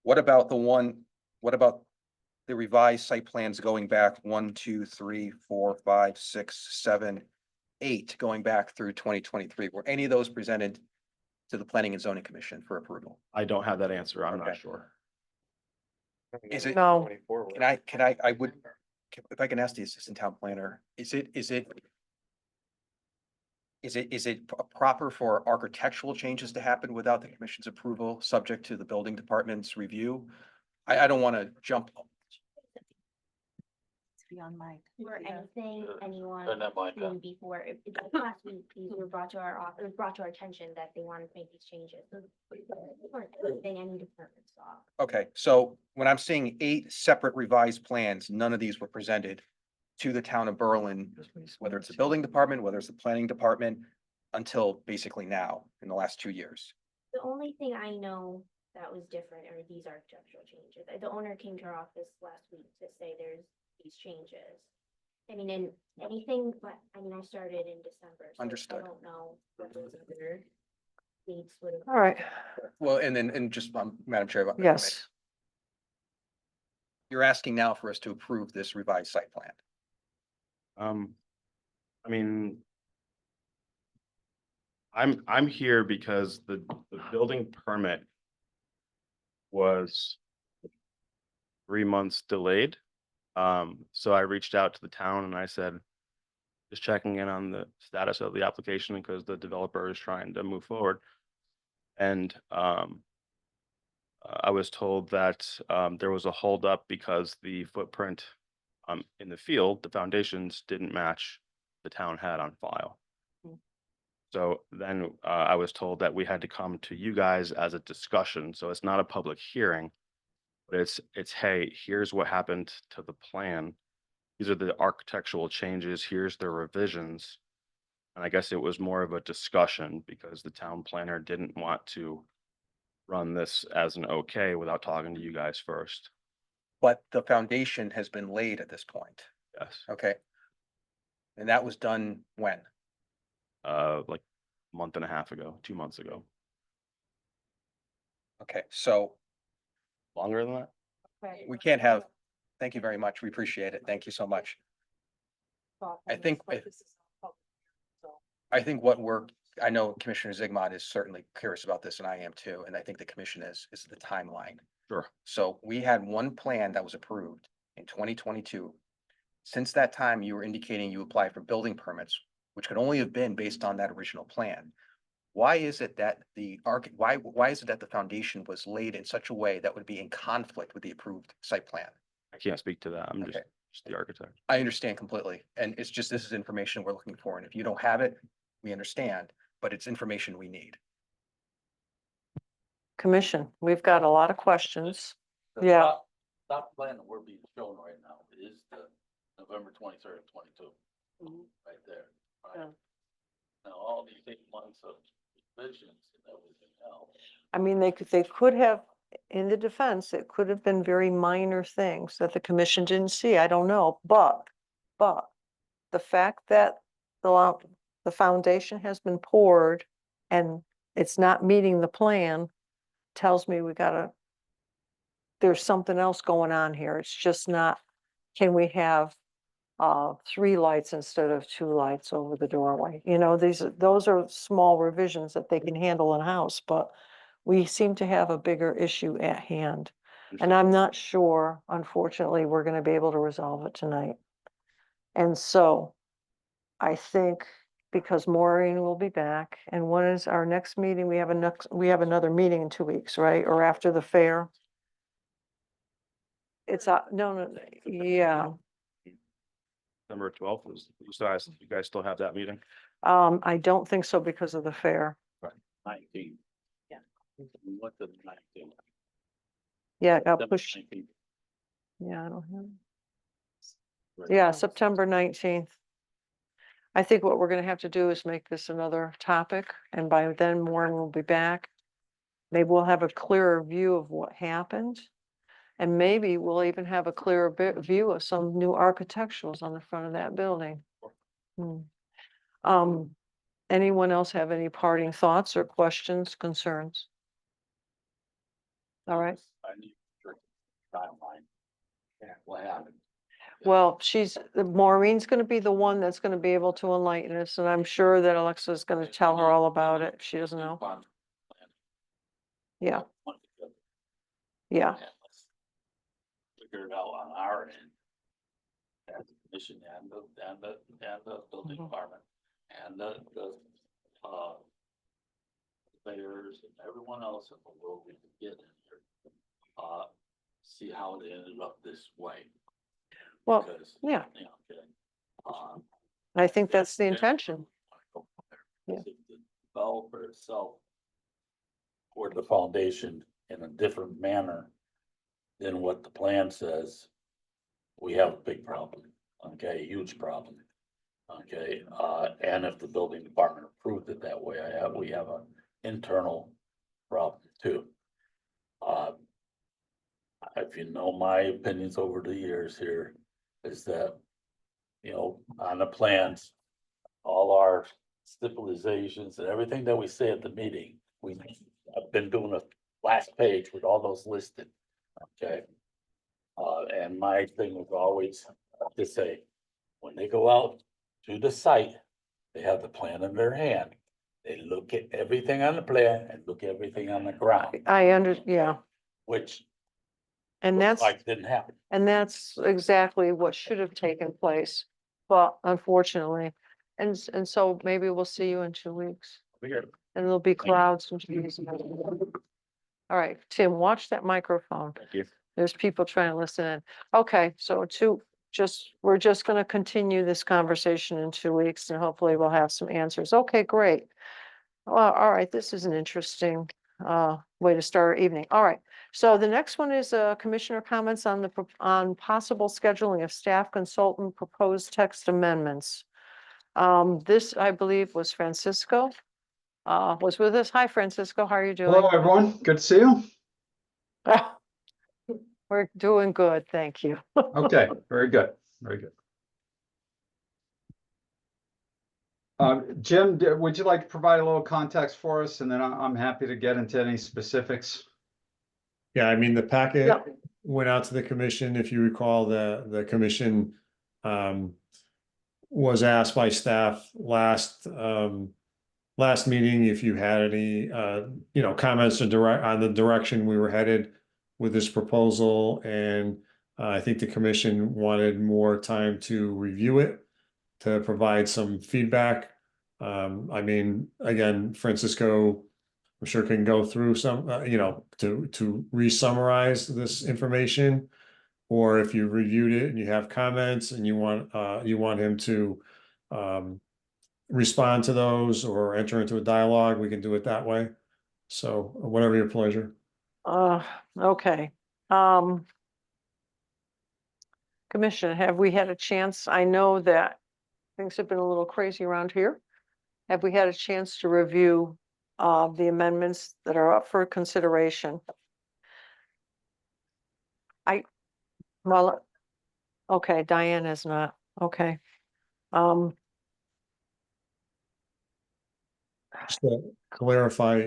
What about the revised site plans going back 1, 2, 3, 4, 5, 6, 7, 8, going back through 2023? Were any of those presented to the Planning and Zoning Commission for approval? I don't have that answer. I'm not Okay. sure. Is it- No. I would, if I can ask the assistant town planner, is it proper for architectural changes to happen without the commission's approval, subject to the building department's review? I don't want to jump. be on mic. Or Yeah. anything anyone Turn that mic seen up. before. Like last week, these were brought to our office, brought to our attention that they wanted to make these changes. So, or anything any department saw. Okay, so when I'm seeing 8 separate revised plans, none of these were presented to the town of Berlin, whether it's the building department, whether it's the planning department, until basically now, in the last 2 years. The only thing I know that was different are these architectural changes. The owner came to our office last week to say there's these changes. I mean, and anything, but I mean, I started in December. So Understood. I don't know what those other dates would have. All right, Well, and then, and just, Madam Chair. if I may, yes, You're asking now for us to approve this revised site plan. I mean. I'm here because the building permit was 3 months delayed. So I reached out to the town and I said, just checking in on the status of the application because the developer is trying to move forward. And I was told that there was a holdup because the footprint in the field, the foundations didn't match the town had on file. So then I was told that we had to come to you guys as a discussion. So it's not a public hearing, but it's, hey, here's what happened to the plan. These are the architectural changes. Here's the revisions. And I guess it was more of a discussion because the town planner didn't want to run this as an okay without talking to you guys first. But the foundation has been laid at this point. Yes. Okay. And that was done when? Like a month and a half ago, 2 months ago, Okay, so longer than that. we can't have, thank you very much. We appreciate it. Thank you so much. I think, I think what I know Commissioner Zigmund is certainly curious about this and I am too. And I think the commission is the timeline. Sure. So we had one plan that was approved in 2022. Since that time, you were indicating you applied for building permits, which could only have been based on that original plan. Why is it that why is it that the foundation was laid in such a way that would be in conflict with the approved site plan? I can't speak to that. I'm Okay. just the architect. I understand completely. And it's just, this is information we're looking for. And if you don't have it, we understand, but it's information we need. commission, we've got a lot of questions. The Yeah. top plan that we're being shown right now is the November 23rd, 22. Right there. Right? Yeah. Now, all these 8 months of revisions and everything else. I mean, they could have, in the defense, it could have been very minor things that the commission didn't see. I don't know, but the fact that the foundation has been poured and it's not meeting the plan tells me there's something else going on here. It's just not, can we have 3 lights instead of 2 lights over the doorway? You know, those are small revisions that they can handle in-house, but we seem to have a bigger issue at hand. And I'm not sure, unfortunately, we're gonna be able to resolve it tonight. And so I think because Maureen will be back, and when is our next meeting? We have another meeting in 2 weeks, right? Or after the fair? It's, no, yeah. December 12th was, you guys still have that meeting? I don't think so because of the fair. 19. Yeah. What the 19? Yeah, it got September pushed. 19th. Yeah, I don't have. Right. Yeah, September 19th. I think what we're gonna have to do is make this another topic, and by then Maureen will be back. Maybe we'll have a clearer view of what happened. And maybe we'll even have a clearer view of some new architecturals on the front of that building. Anyone else have any parting thoughts or questions, concerns? All right. I need to timeline. Yeah, what happened? Well, Maureen's gonna be the one that's gonna be able to enlighten us, and I'm sure that Alexa's gonna tell her all about it if she doesn't know. Yeah, yeah. Let's figure it out on our end. As the commission and the building Mhm. department and the surveyors and everyone else in the world we could get in here. See how it ended up this way. Well, because, yeah, you know, um, I think that's the yeah. intention. Yeah. Because if the developer itself poured the foundation in a different manner than what the plan says, we have a big problem, okay, huge problem. Okay, and if the building department approved it that way, we have an internal problem too. Uh, if you know my opinions over the years here, is that, you know, on the plans, all our stipulations and everything that we say at the meeting, I've been doing a last page with all those listed, okay? And my thing was always to say, when they go out to the site, they have the plan in their hand. They look at everything on the plan and look at everything on the ground, Yeah, which and looks that's, like didn't happen. and that's exactly what should have taken place, but unfortunately. And so maybe we'll see you in 2 weeks, and there'll be clouds and trees. All right, Tim, watch that microphone. Thank you. There's people trying to listen in. Okay, so we're just gonna continue this conversation in 2 weeks, and hopefully we'll have some answers. Okay, great. Well, all right, this is an interesting way to start our evening. All right, so the next one is commissioner comments on on possible scheduling of staff consultant proposed text amendments. This, I believe, was Francisco was with us. Hi, Francisco, how are you doing? Hello, everyone. Good to see you. We're doing good, thank you. Okay, very good. Very good. Jim, would you like to provide a little context for us? And then I'm happy to get into any specifics. Yeah, I mean, the packet Yep. went out to the commission. If you recall, the commission was asked by staff last meeting if you had any comments on the direction we were headed with this proposal. And I think the commission wanted more time to review it, to provide some feedback. I mean, again, Francisco, I'm sure can go through some, to re-summarize this information. Or if you reviewed it and you have comments and you want him to respond to those or enter into a dialogue, we can do it that way. So whatever your pleasure. Okay. Commissioner, have we had a chance? I know that things have been a little crazy around here. Have we had a chance to review the amendments that are up for consideration? Well, okay, Diane is not, okay. Just to clarify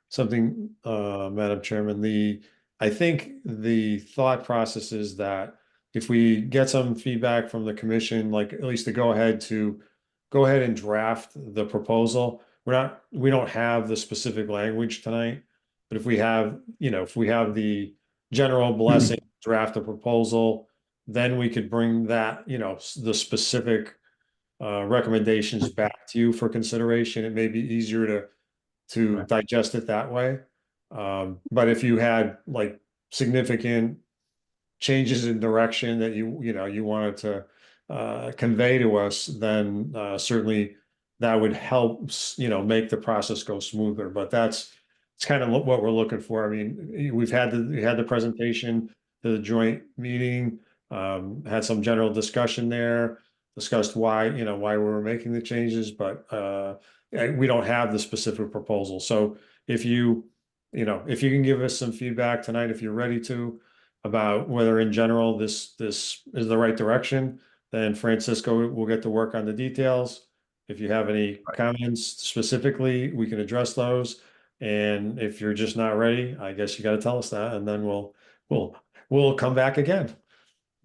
something, Madam Chairman, I think the thought process is that if we get some feedback from the commission, like at least to go ahead and draft the proposal. We don't have the specific language tonight, but if we have the general blessing, draft the proposal, then we could bring that, the specific recommendations back to you for consideration. It may be easier to Right. digest it that way. But if you had like significant changes in direction that you wanted to convey to us, then certainly that would help, make the process go smoother. But it's kind of what we're looking for. I mean, we had the presentation to the joint meeting, had some general discussion there, discussed why we were making the changes, but we don't have the specific proposal. So if you can give us some feedback tonight, if you're ready to, about whether in general this is the right direction, then Francisco will get to work on the details. If you have any comments specifically, we can address those. And if you're just not ready, I guess you got to tell us that, and then we'll come back again.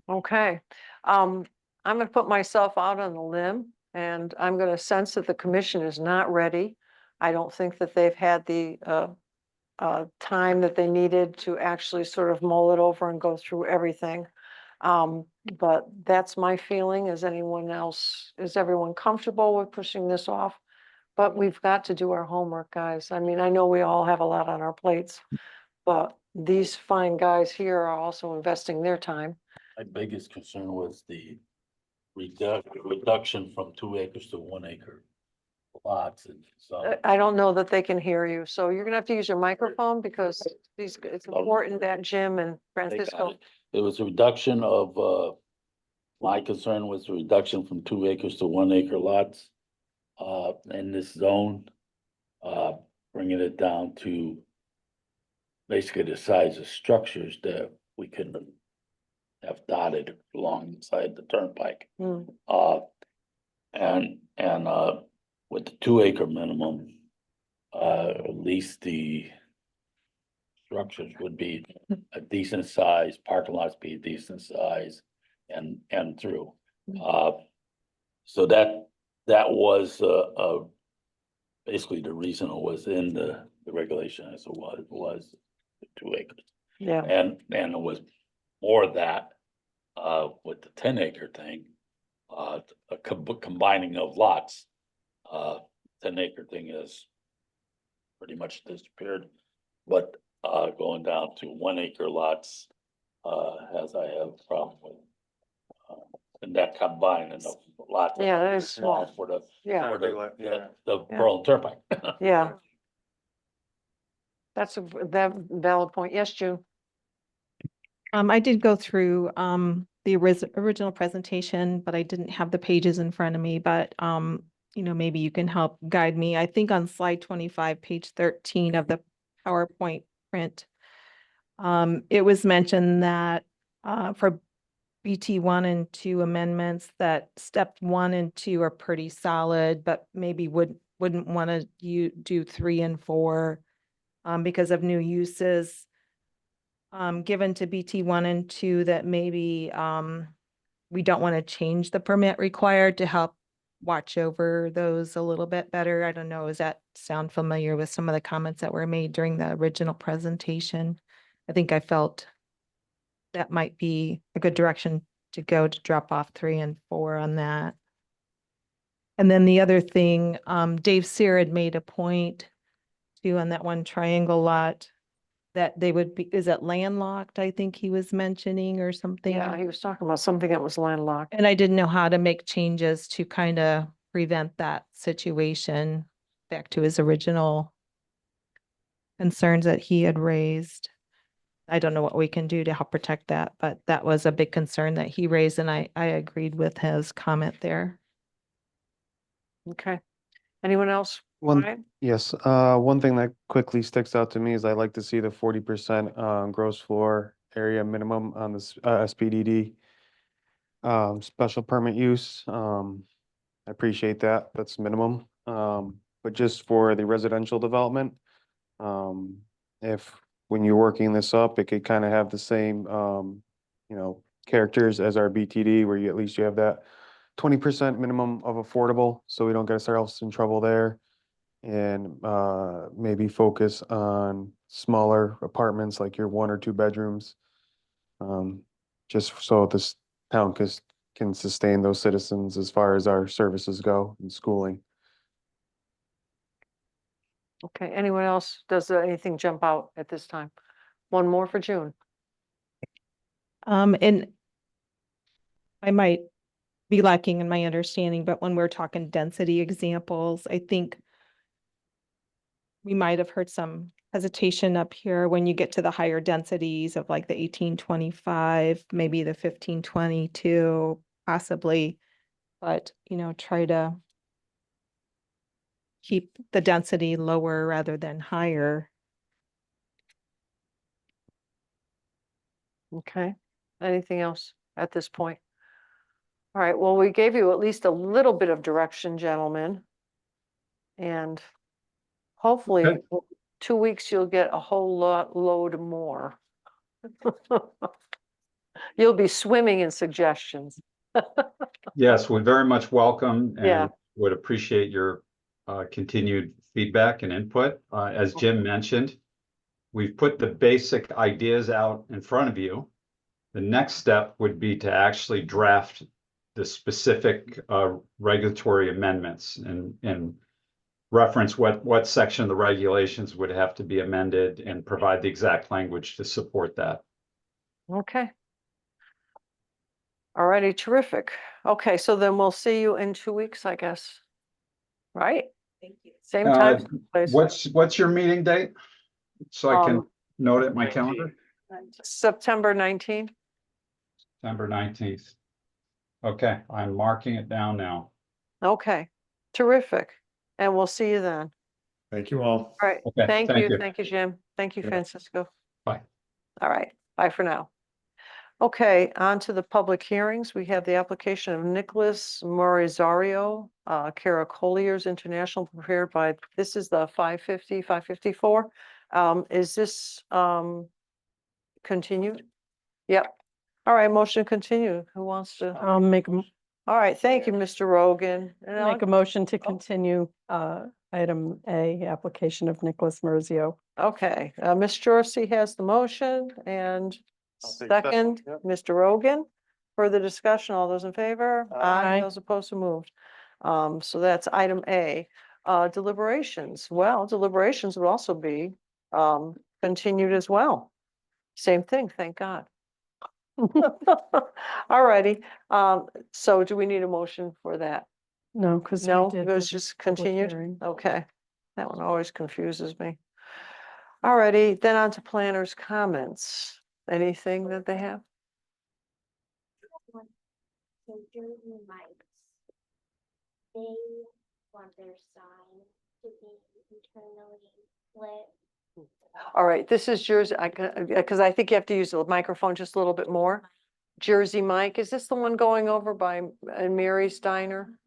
Okay, I'm gonna put myself out on a limb, and I'm gonna sense that the commission is not ready. I don't think that they've had the time that they needed to actually sort of mull it over and go through everything. But that's my feeling. Is everyone comfortable with pushing this off? But we've got to do our homework, guys. I mean, I know we all have a lot on our plates, but these fine guys here are also investing their time. My biggest concern was the reduction from 2 acres to 1 acre lots and so. I don't know that they can hear you, so you're gonna have to use your microphone because it's important that Jim and They got Francisco. it. It was a reduction of, my concern was the reduction from 2 acres to 1 acre lots. In this zone, bringing it down to basically the size of structures that we could have dotted alongside the turnpike. Hmm. And with the 2 acre minimum, at least the structures would be a decent size, parking lots be a decent size and through. So that was, basically the reason it was in the regulation as it was 2 acres. Yeah, And it was more of that, with the 10 acre thing, a combining of lots. 10 acre thing is pretty much disappeared, but, going down to 1 acre lots, as I have a problem with. And that combining of lots. Yeah, that is small. For the, yeah, for the, Yeah. the Berlin Turnpike. yeah. That's that valid point. Yes, June? I did go through the original presentation, but I didn't have the pages in front of me, but maybe you can help guide me. I think on slide 25, page 13 of the PowerPoint print, it was mentioned that for BT 1 and 2 amendments, that step 1 and 2 are pretty solid, but maybe wouldn't want to do 3 and 4 because of new uses given to BT 1 and 2, that maybe we don't want to change the permit required to help watch over those a little bit better. I don't know, does that sound familiar with some of the comments that were made during the original presentation? I think I felt that might be a good direction to go to drop off 3 and 4 on that. And then the other thing, Dave Sear had made a point too on that one triangle lot that they would be, is it landlocked? I think he was mentioning or something. Yeah, he was talking about something that was landlocked. And I didn't know how to make changes to kind of prevent that situation, back to his original concerns that he had raised. I don't know what we can do to help protect that, but that was a big concern that he raised, and I agreed with his comment there. Okay. Anyone else? One, Brian? yes, one thing that quickly sticks out to me is I like to see the 40% gross floor area minimum on this SPDD special permit use. I appreciate that. That's minimum. But just for the residential development, if when you're working this up, it could kind of have the same characters as our BTD, where you at least you have that 20% minimum of affordable, so we don't get ourselves in trouble there. And maybe focus on smaller apartments like your 1 or 2 bedrooms. Just so this town can sustain those citizens as far as our services go and schooling. Okay, anyone else? Does anything jump out at this time? One more for June. And I might be lacking in my understanding, but when we're talking density examples, I think we might have heard some hesitation up here when you get to the higher densities of like the 1825, maybe the 1522, possibly, but try to keep the density lower rather than higher. Okay, anything else at this point? All right, well, we gave you at least a little bit of direction, gentlemen. And hopefully, Okay. 2 weeks, you'll get a whole load more. You'll be swimming in suggestions. Yes, we very much welcome Yeah. and would appreciate your continued feedback and input. As Jim mentioned, we've put the basic ideas out in front of you. The next step would be to actually draft the specific regulatory amendments and reference what section of the regulations would have to be amended and provide the exact language to support that. Okay. All righty, terrific. Okay, so then we'll see you in 2 weeks, I guess. Right? Thank you. Same time, same place. What's your meeting date? So I can Um, note it in my calendar, September 19th. September 19th. Okay, I'm marking it down now. Okay, terrific. And we'll see you then. Thank you all. All right, Okay, thank thank you. you. Thank you, Jim. Thank you, Yeah. Francisco. Bye. All right, bye for now. Okay, on to the public hearings. We have the application of Nicholas Morizario, Cara Colliers International, prepared by, this is the 554. Is this continued? Yep. All right, motion to continue. Who wants to? I'll make, All right, thank you, Mr. Rogan. And I'll- make a motion to continue, item A, application of Nicholas Merzio. Okay, Ms. Jorsey has the motion and I'll take that. second, Yep. Mr. Rogan. Further discussion, all those in favor? Aye. Those opposed to moved. So that's item A. Deliberations, well, deliberations would also be continued as well. Same thing, thank God. All righty, so do we need a motion for that? No, because No, we did. it was the just public continued? hearing. Okay, that one always confuses me. Alrighty, then on to planners' comments. Anything that they have? So Jersey Mike's, they want their sign to be internally lit. All right, this is Jersey, because I think you have to use the microphone just a little bit more. Jersey Mike, is this the one going over by Mary's Diner?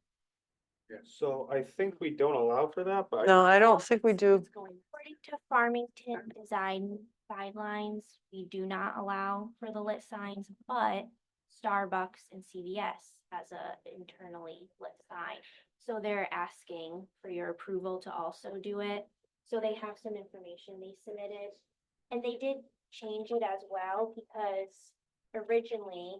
So I think we don't allow for that, but. No, I don't think we do. According to Farmington design guidelines, we do not allow for the lit signs, but Starbucks and CVS has a internally lit sign. So they're asking for your approval to also do it. So they have some information they submitted. And they did change it as well because originally,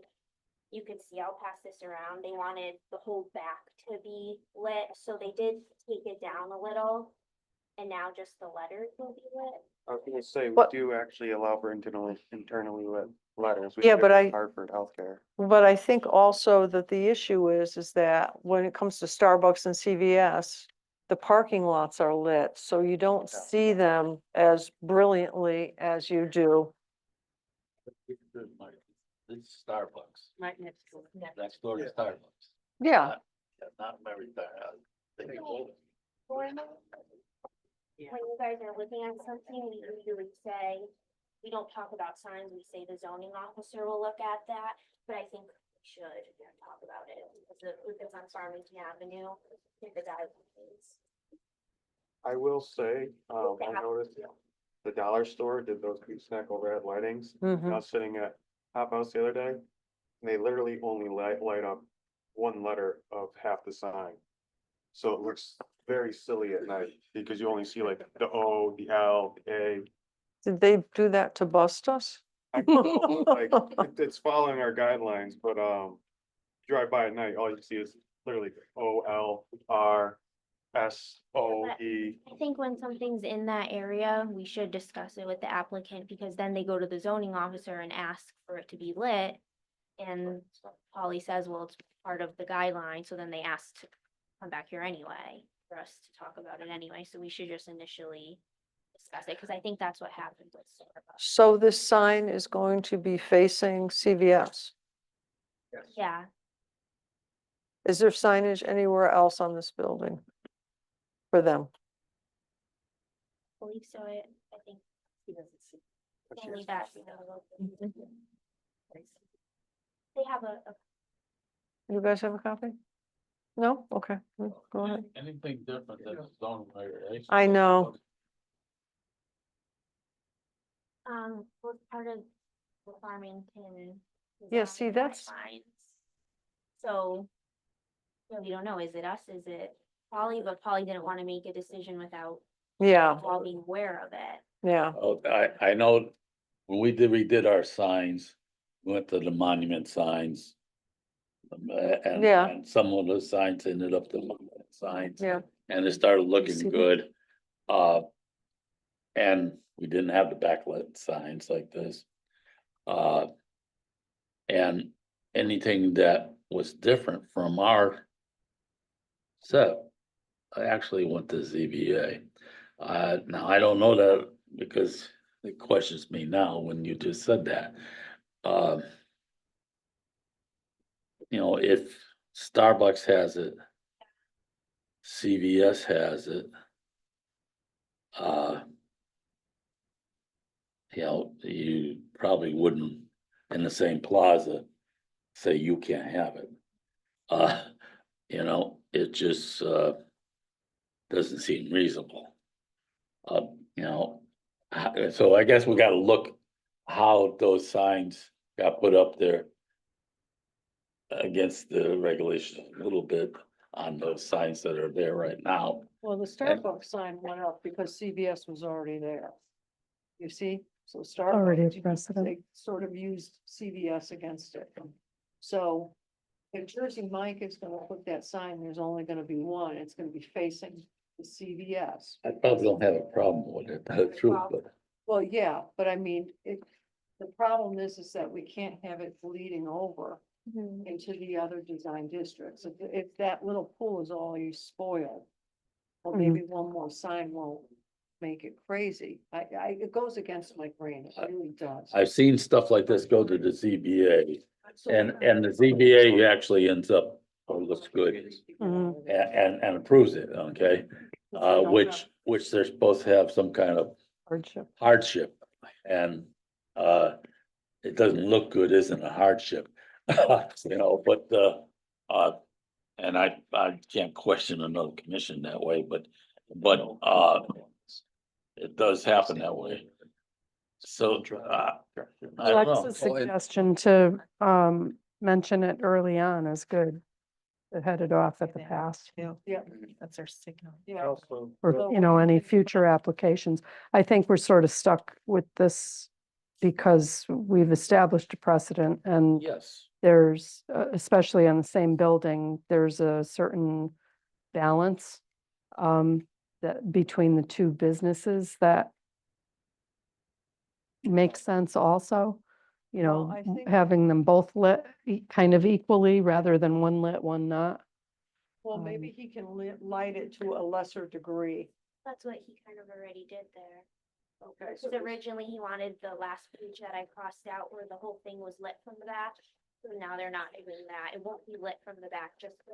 you could see, I'll pass this around, they wanted the whole back to be lit, so they did take it down a little. And now just the letters will be lit. I was gonna say, we But- do actually allow for internally lit letters. We Yeah, do but it in I- Hartford Healthcare. But I think also that the issue is that when it comes to Starbucks and CVS, the parking lots are lit, so you don't Yeah. see them as brilliantly as you do. It's Starbucks, Right next to it. next door to Starbucks. Yeah, Not Mary Diner. Yeah. When you guys are looking at something, we usually say, we don't talk about signs, we say the zoning officer will look at that, but I think we should talk about it. Because if it's on Farmington Avenue, if the guidelines. I will say, They I have- noticed the dollar store did those gooseneck overhead lightings. I mhm. was sitting at Hop House the other day, and they literally only light up one letter of half the sign. So it looks very silly at night because you only see like the O, the L, the A. Did they do that to bust us? I don't know, like, it's following our guidelines, but, drive by at night, all you see is literally OLRSOE. I think when something's in that area, we should discuss it with the applicant, because then they go to the zoning officer and ask for it to be lit. And Polly says, well, it's part of the guideline, so then they ask to come back here anyway, for us to talk about it anyway, so we should just initially discuss it, because I think that's what happened with Starbucks. So this sign is going to be facing CVS. Yeah, Is there signage anywhere else on this building for them? I believe so, I think. Only that. They have a You guys have a copy? No? Okay, go ahead. Anything different than the zoning regulation. I know. was part of the Farmington. Yeah, design see, that's- guidelines. So, yeah, we don't know, is it us, is it Polly, but Polly didn't want to make a decision without Yeah, all being aware of it. yeah. Oh, I know, when we redid our signs, we went to the monument signs. And, Yeah. and some of the signs ended up the monument signs. Yeah. And it started see looking that? good. And we didn't have the backlit signs like this. And anything that was different from our set, I actually went to ZBA. Now I don't know that because it questions me now when you just said that. Um, you know, if Starbucks has it, CVS has it. You know, you probably wouldn't in the same plaza say you can't have it. You know, it just, doesn't seem reasonable. You know, so I guess we gotta look how those signs got put up there against the regulations a little bit on those signs that are there right now. Well, the Starbucks sign went up because CVS was already there. You see, so Already a Starbucks, precedent. they sort of used CVS against it. So if Jersey Mike is gonna put that sign, there's only gonna be one, it's gonna be facing the CVS. I probably don't have a problem with it, the truth, but Well, yeah, but I mean, the problem is that we can't have it bleeding over into the other design districts. If that little pool is all you spoil, well, maybe one more sign won't make it crazy. It goes against my grain, it really does. I've seen stuff like this go to the ZBA. And the ZBA actually ends up, oh, looks good, and approves it, okay? Which they're supposed to have some kind of hardship, and, it doesn't look good, isn't a hardship. You know, but, and I can't question another commission that way, but, it does happen that way. So, I don't know. Alexa's suggestion to mention it early on is good. To head it off at the pass, Yeah, That's our signal. yeah. or, you know, any future applications. I think we're sort of stuck with this because we've established a precedent and Yes. there's, especially on the same building, there's a certain balance that between the two businesses that makes sense also. You Well, know, I think- having them both lit kind of equally rather than one lit, one not. Well, maybe he can light it to a lesser degree. That's what he kind of already did there. Okay. Because originally he wanted the last page that I crossed out where the whole thing was lit from the back. So now they're not doing that. It won't be lit from the back, just the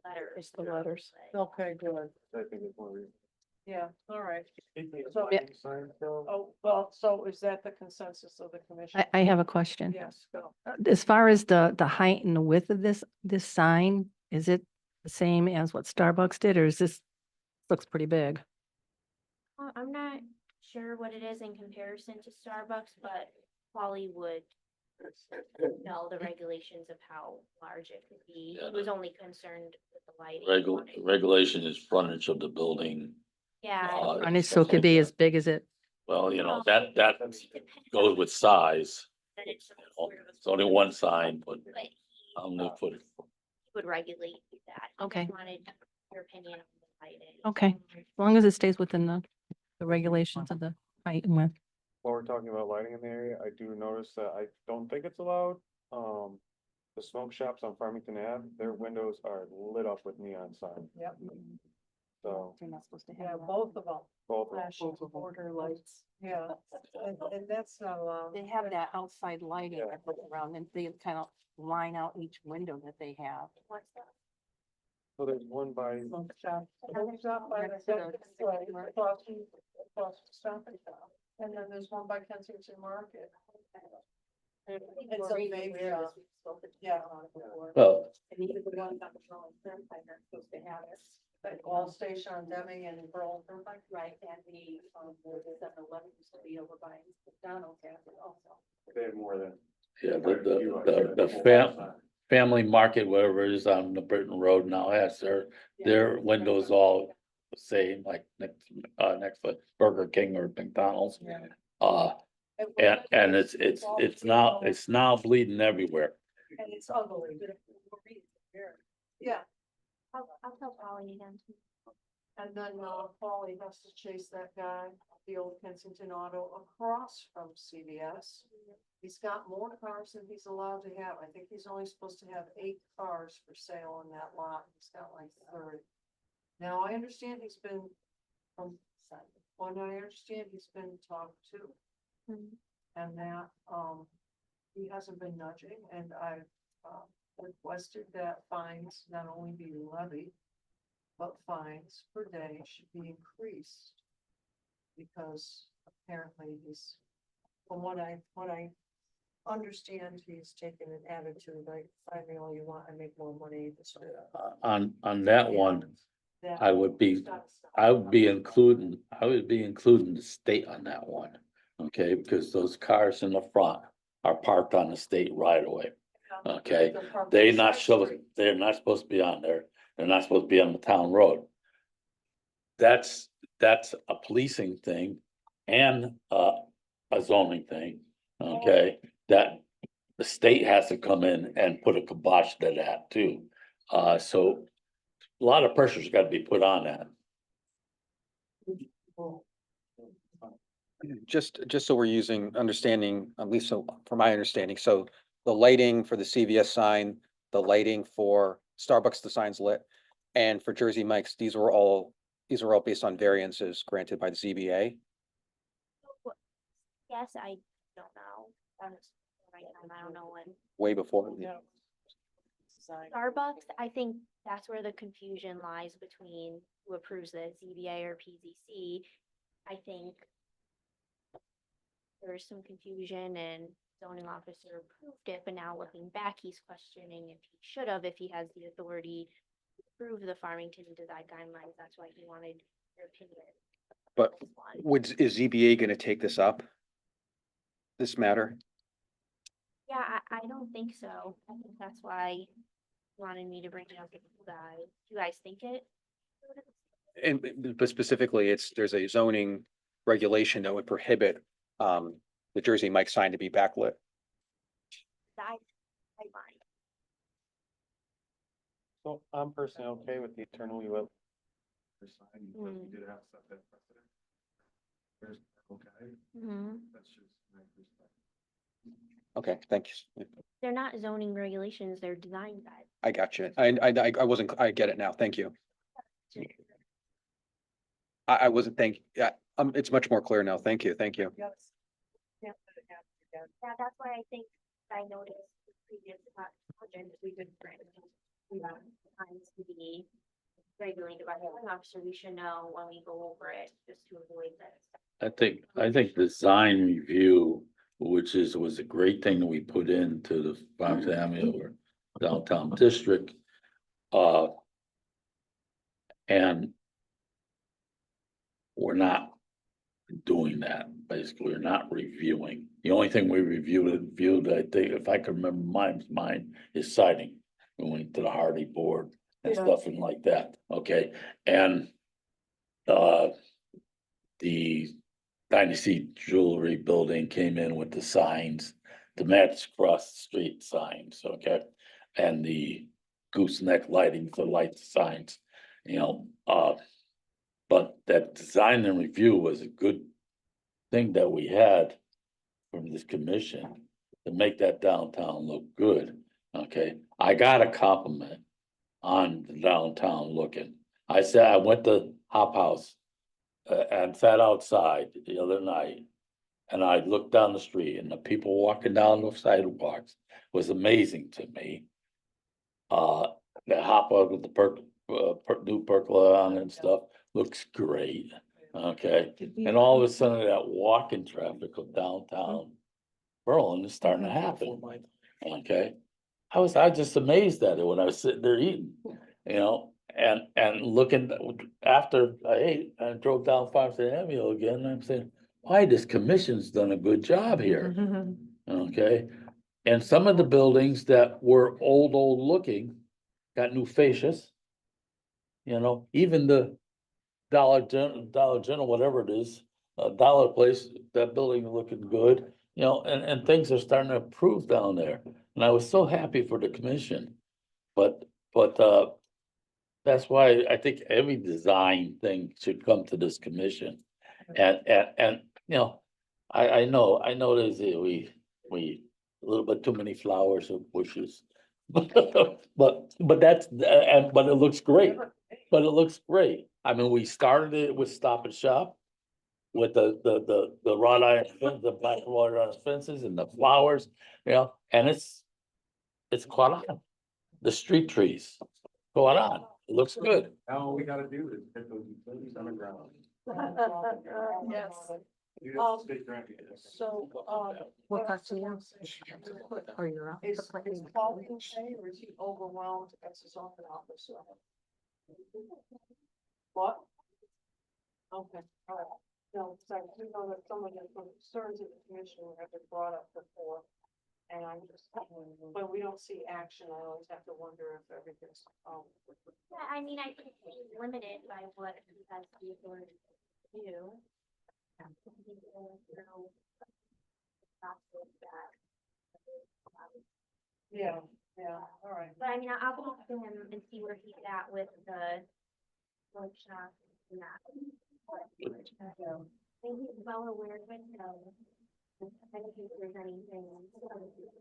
letters. Just the letters. Okay, good. I think it's more reasonable. Yeah, all right. So, So, oh, well, so is that the consensus of the commission? I have a question. Yes, go. As far as the height and the width of this sign, is it the same as what Starbucks did, or is this, looks pretty big? I'm not sure what it is in comparison to Starbucks, but Polly would know the regulations of how large it could be. He was only concerned with the lighting. Regulation is frontage of the building. Yeah. Frontage, so it could be as big as it, Well, you know, that goes with size. That it's You know, It's only one sign, but But I'm gonna put it. would regulate that. He Okay. just wanted your opinion on the lighting. okay, as long as it stays within the regulations of the height and width. While we're talking about lighting in the area, I do notice that I don't think it's allowed. The smoke shops on Farmington Ave, their windows are lit up with neon signs. Yep. So They're not supposed to Yeah, have that. both of them. both of them. Flashing border lights. Yeah, and that's not allowed. They have that outside lighting Yeah. that goes around and they kind of line out each window that they have. What's that? So there's one by, Smoke shop. There's up by the Next to the right, across the Stop and Shop. And then there's one by Kensington Market. And so maybe, yeah. Well, And even the ones on the Berlin Turnpike are supposed to have it. Like all station on Deming and Berlin Turnpike. Right, and the 7-Eleven used to be over by McDonald's has it also. they have more than. yeah, the family market, whatever it is on the Britain Road now has their windows all the same, like next to Burger King or McDonald's. And it's now bleeding everywhere. And it's ugly. Yeah, I'll tell Polly again. and then Paulie has to chase that guy. the old Kensington Auto across from CVS. He's got more cars than he's allowed to have. I think he's only supposed to have 8 cars for sale in that lot. He's got like 30. Now, I understand he's been, from what I understand, he's been talked to. And that, he hasn't been nudging, and I've, requested that fines not only be levied, but fines per day should be increased. Because apparently he's, from what I understand, he's taken an attitude like, find me all you want, I make more money this way. On that one, That I would be, he's gotta stop. I would be including the state on that one. Okay, because those cars in the front are parked on the state right away. Okay, They're parked on they're the not side supposed, street. they're not supposed to be on there. They're not supposed to be on the town road. That's a policing thing and a zoning thing, okay? That the state has to come in and put a kibosh to that too. So a lot of pressure's got to be put on that. Just so we're understanding, at least so from my understanding, so the lighting for the CVS sign, the lighting for Starbucks, the sign's lit. And for Jersey Mike's, these are all based on variances granted by the ZBA. Yes, I don't know. That was the right time. I don't know when. Way before. Yeah. Starbucks, I think that's where the confusion lies between who approves the ZBA or PZC. I think there's some confusion and zoning officer approved it, but now looking back, he's questioning if he should have, if he has the authority to approve the Farmington design guidelines. That's why he wanted your opinion. But on this one. is ZBA gonna take this up? This matter? Yeah, I don't think so. I think that's why he wanted me to bring it up to you guys. Do you guys think it? And but specifically, there's a zoning regulation that would prohibit the Jersey Mike sign to be backlit. I mind. So I'm personally okay with the eternally lit. Mm. Mhm. Okay, thank you. They're not zoning regulations, they're design guides. I got you. I wasn't, I get it now. Thank you. I wasn't yeah, it's much more clear now. Thank you. Thank you. Yes. Can't let it happen again. Yeah, that's why I think I noticed the previous project, we could grant times to be regulated by the zoning officer. We should know when we go over it, just to avoid this. I think design review, which was a great thing that we put into the Farmington Avenue or downtown district. And we're not doing that. Basically, we're not reviewing. The only thing we reviewed, I think, if I can remember mine is siding. We went to the Hardy board and Yeah. stuff and like that, okay? And the Dynasty Jewelry Building came in with the signs, the match across the street signs, okay? And the gooseneck lighting to light the signs, you know, but that design and review was a good thing that we had from this commission to make that downtown look good, okay? I got a compliment on the downtown looking. I said, I went to Hop House and sat outside the other night. And I looked down the street and the people walking down the sidewalks was amazing to me. The Hop Out with the new pergola on and stuff looks great, okay? And all of a sudden that walking traffic of downtown Berlin is starting to happen, okay? I was just amazed at it when I was sitting there eating, you know? And looking after I ate, I drove down Farmington Avenue again, and I'm saying, why, this commission's done a good job here, okay? And some of the buildings that were old looking got new fascias. You know, even the Dollar General, whatever it is, dollar place, that building looking good, you know, and things are starting to improve down there. And I was so happy for the commission, but that's why I think every design thing should come to this commission And, you know, I know there's, we, a little bit too many flowers or bushes. But that's, but it looks great, but it looks great. I mean, we started it with Stop and Shop. With the wrought iron, the black wrought iron fences and the flowers, you know, and it's caught on. The street trees, caught on, it looks good. All we gotta do is get those utilities on the ground. Yes. You have to stay grounded. So, What got to you? Oh, you're up. is Paul okay, or is he overwhelmed as his open office? What? Okay, all right. No, so I do know that some of the concerns of the commission have been brought up before. And I'm just, when we don't see action, I always have to wonder if everything's, Yeah, I mean, I think he's limited by what he has the authority to do. yeah, all right. But I mean, I'll talk to him and see where he's at with the workshop and that. I think he's well aware of it, so. I don't think there's anything,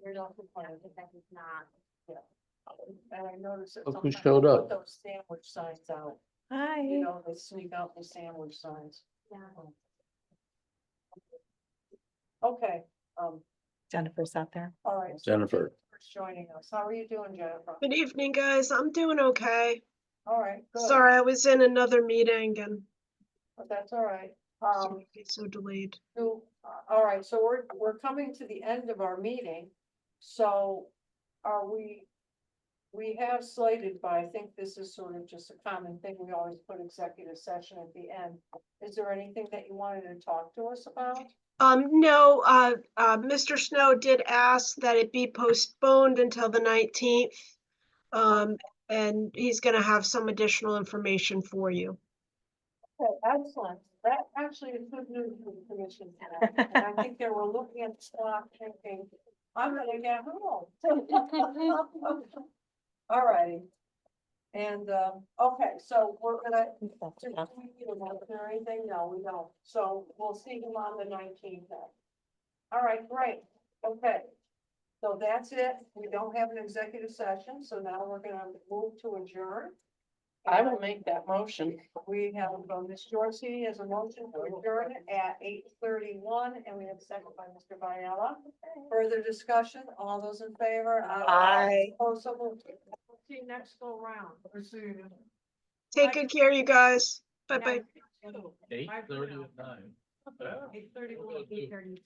there's also part of it that he's not. And I noticed that. Look who sometimes showed they put up. Those sandwich signs out, Hi. you know, they sneak out the sandwich signs. Yeah. Okay, Jennifer's out there. all right. so Jennifer. Jennifer's joining us. How are you doing, Jennifer? Good evening, guys. I'm doing okay. All right, good. Sorry, I was in another meeting and But that's all right. sorry to be so delayed. All right, so we're coming to the end of our meeting. So are we have slated, but I think this is sort of just a common thing. We always put executive session at the end. Is there anything that you wanted to talk to us about? No, Mr. Snow did ask that it be postponed until the 19th. And he's gonna have some additional information for you. Okay, excellent. That actually is good news for the commission tonight. And I think they were looking at the clock thinking, I'm gonna get home. All righty. And, okay, so we're gonna, do we need a motion or anything? No, we don't. So we'll see him on the 19th then. All right, great. Okay. So that's it. We don't have an executive session, so now we're gonna move to adjourn. I will make that motion. We have, Ms. Dorsey as a motion to adjourn at 8:31, and we have a second by Mr. Biella. Further discussion, all those in favor? Aye. Opposed, so moved. See you next go round. Take good care, you guys. Bye-bye. 8:30 at night. 8:31. 8:30.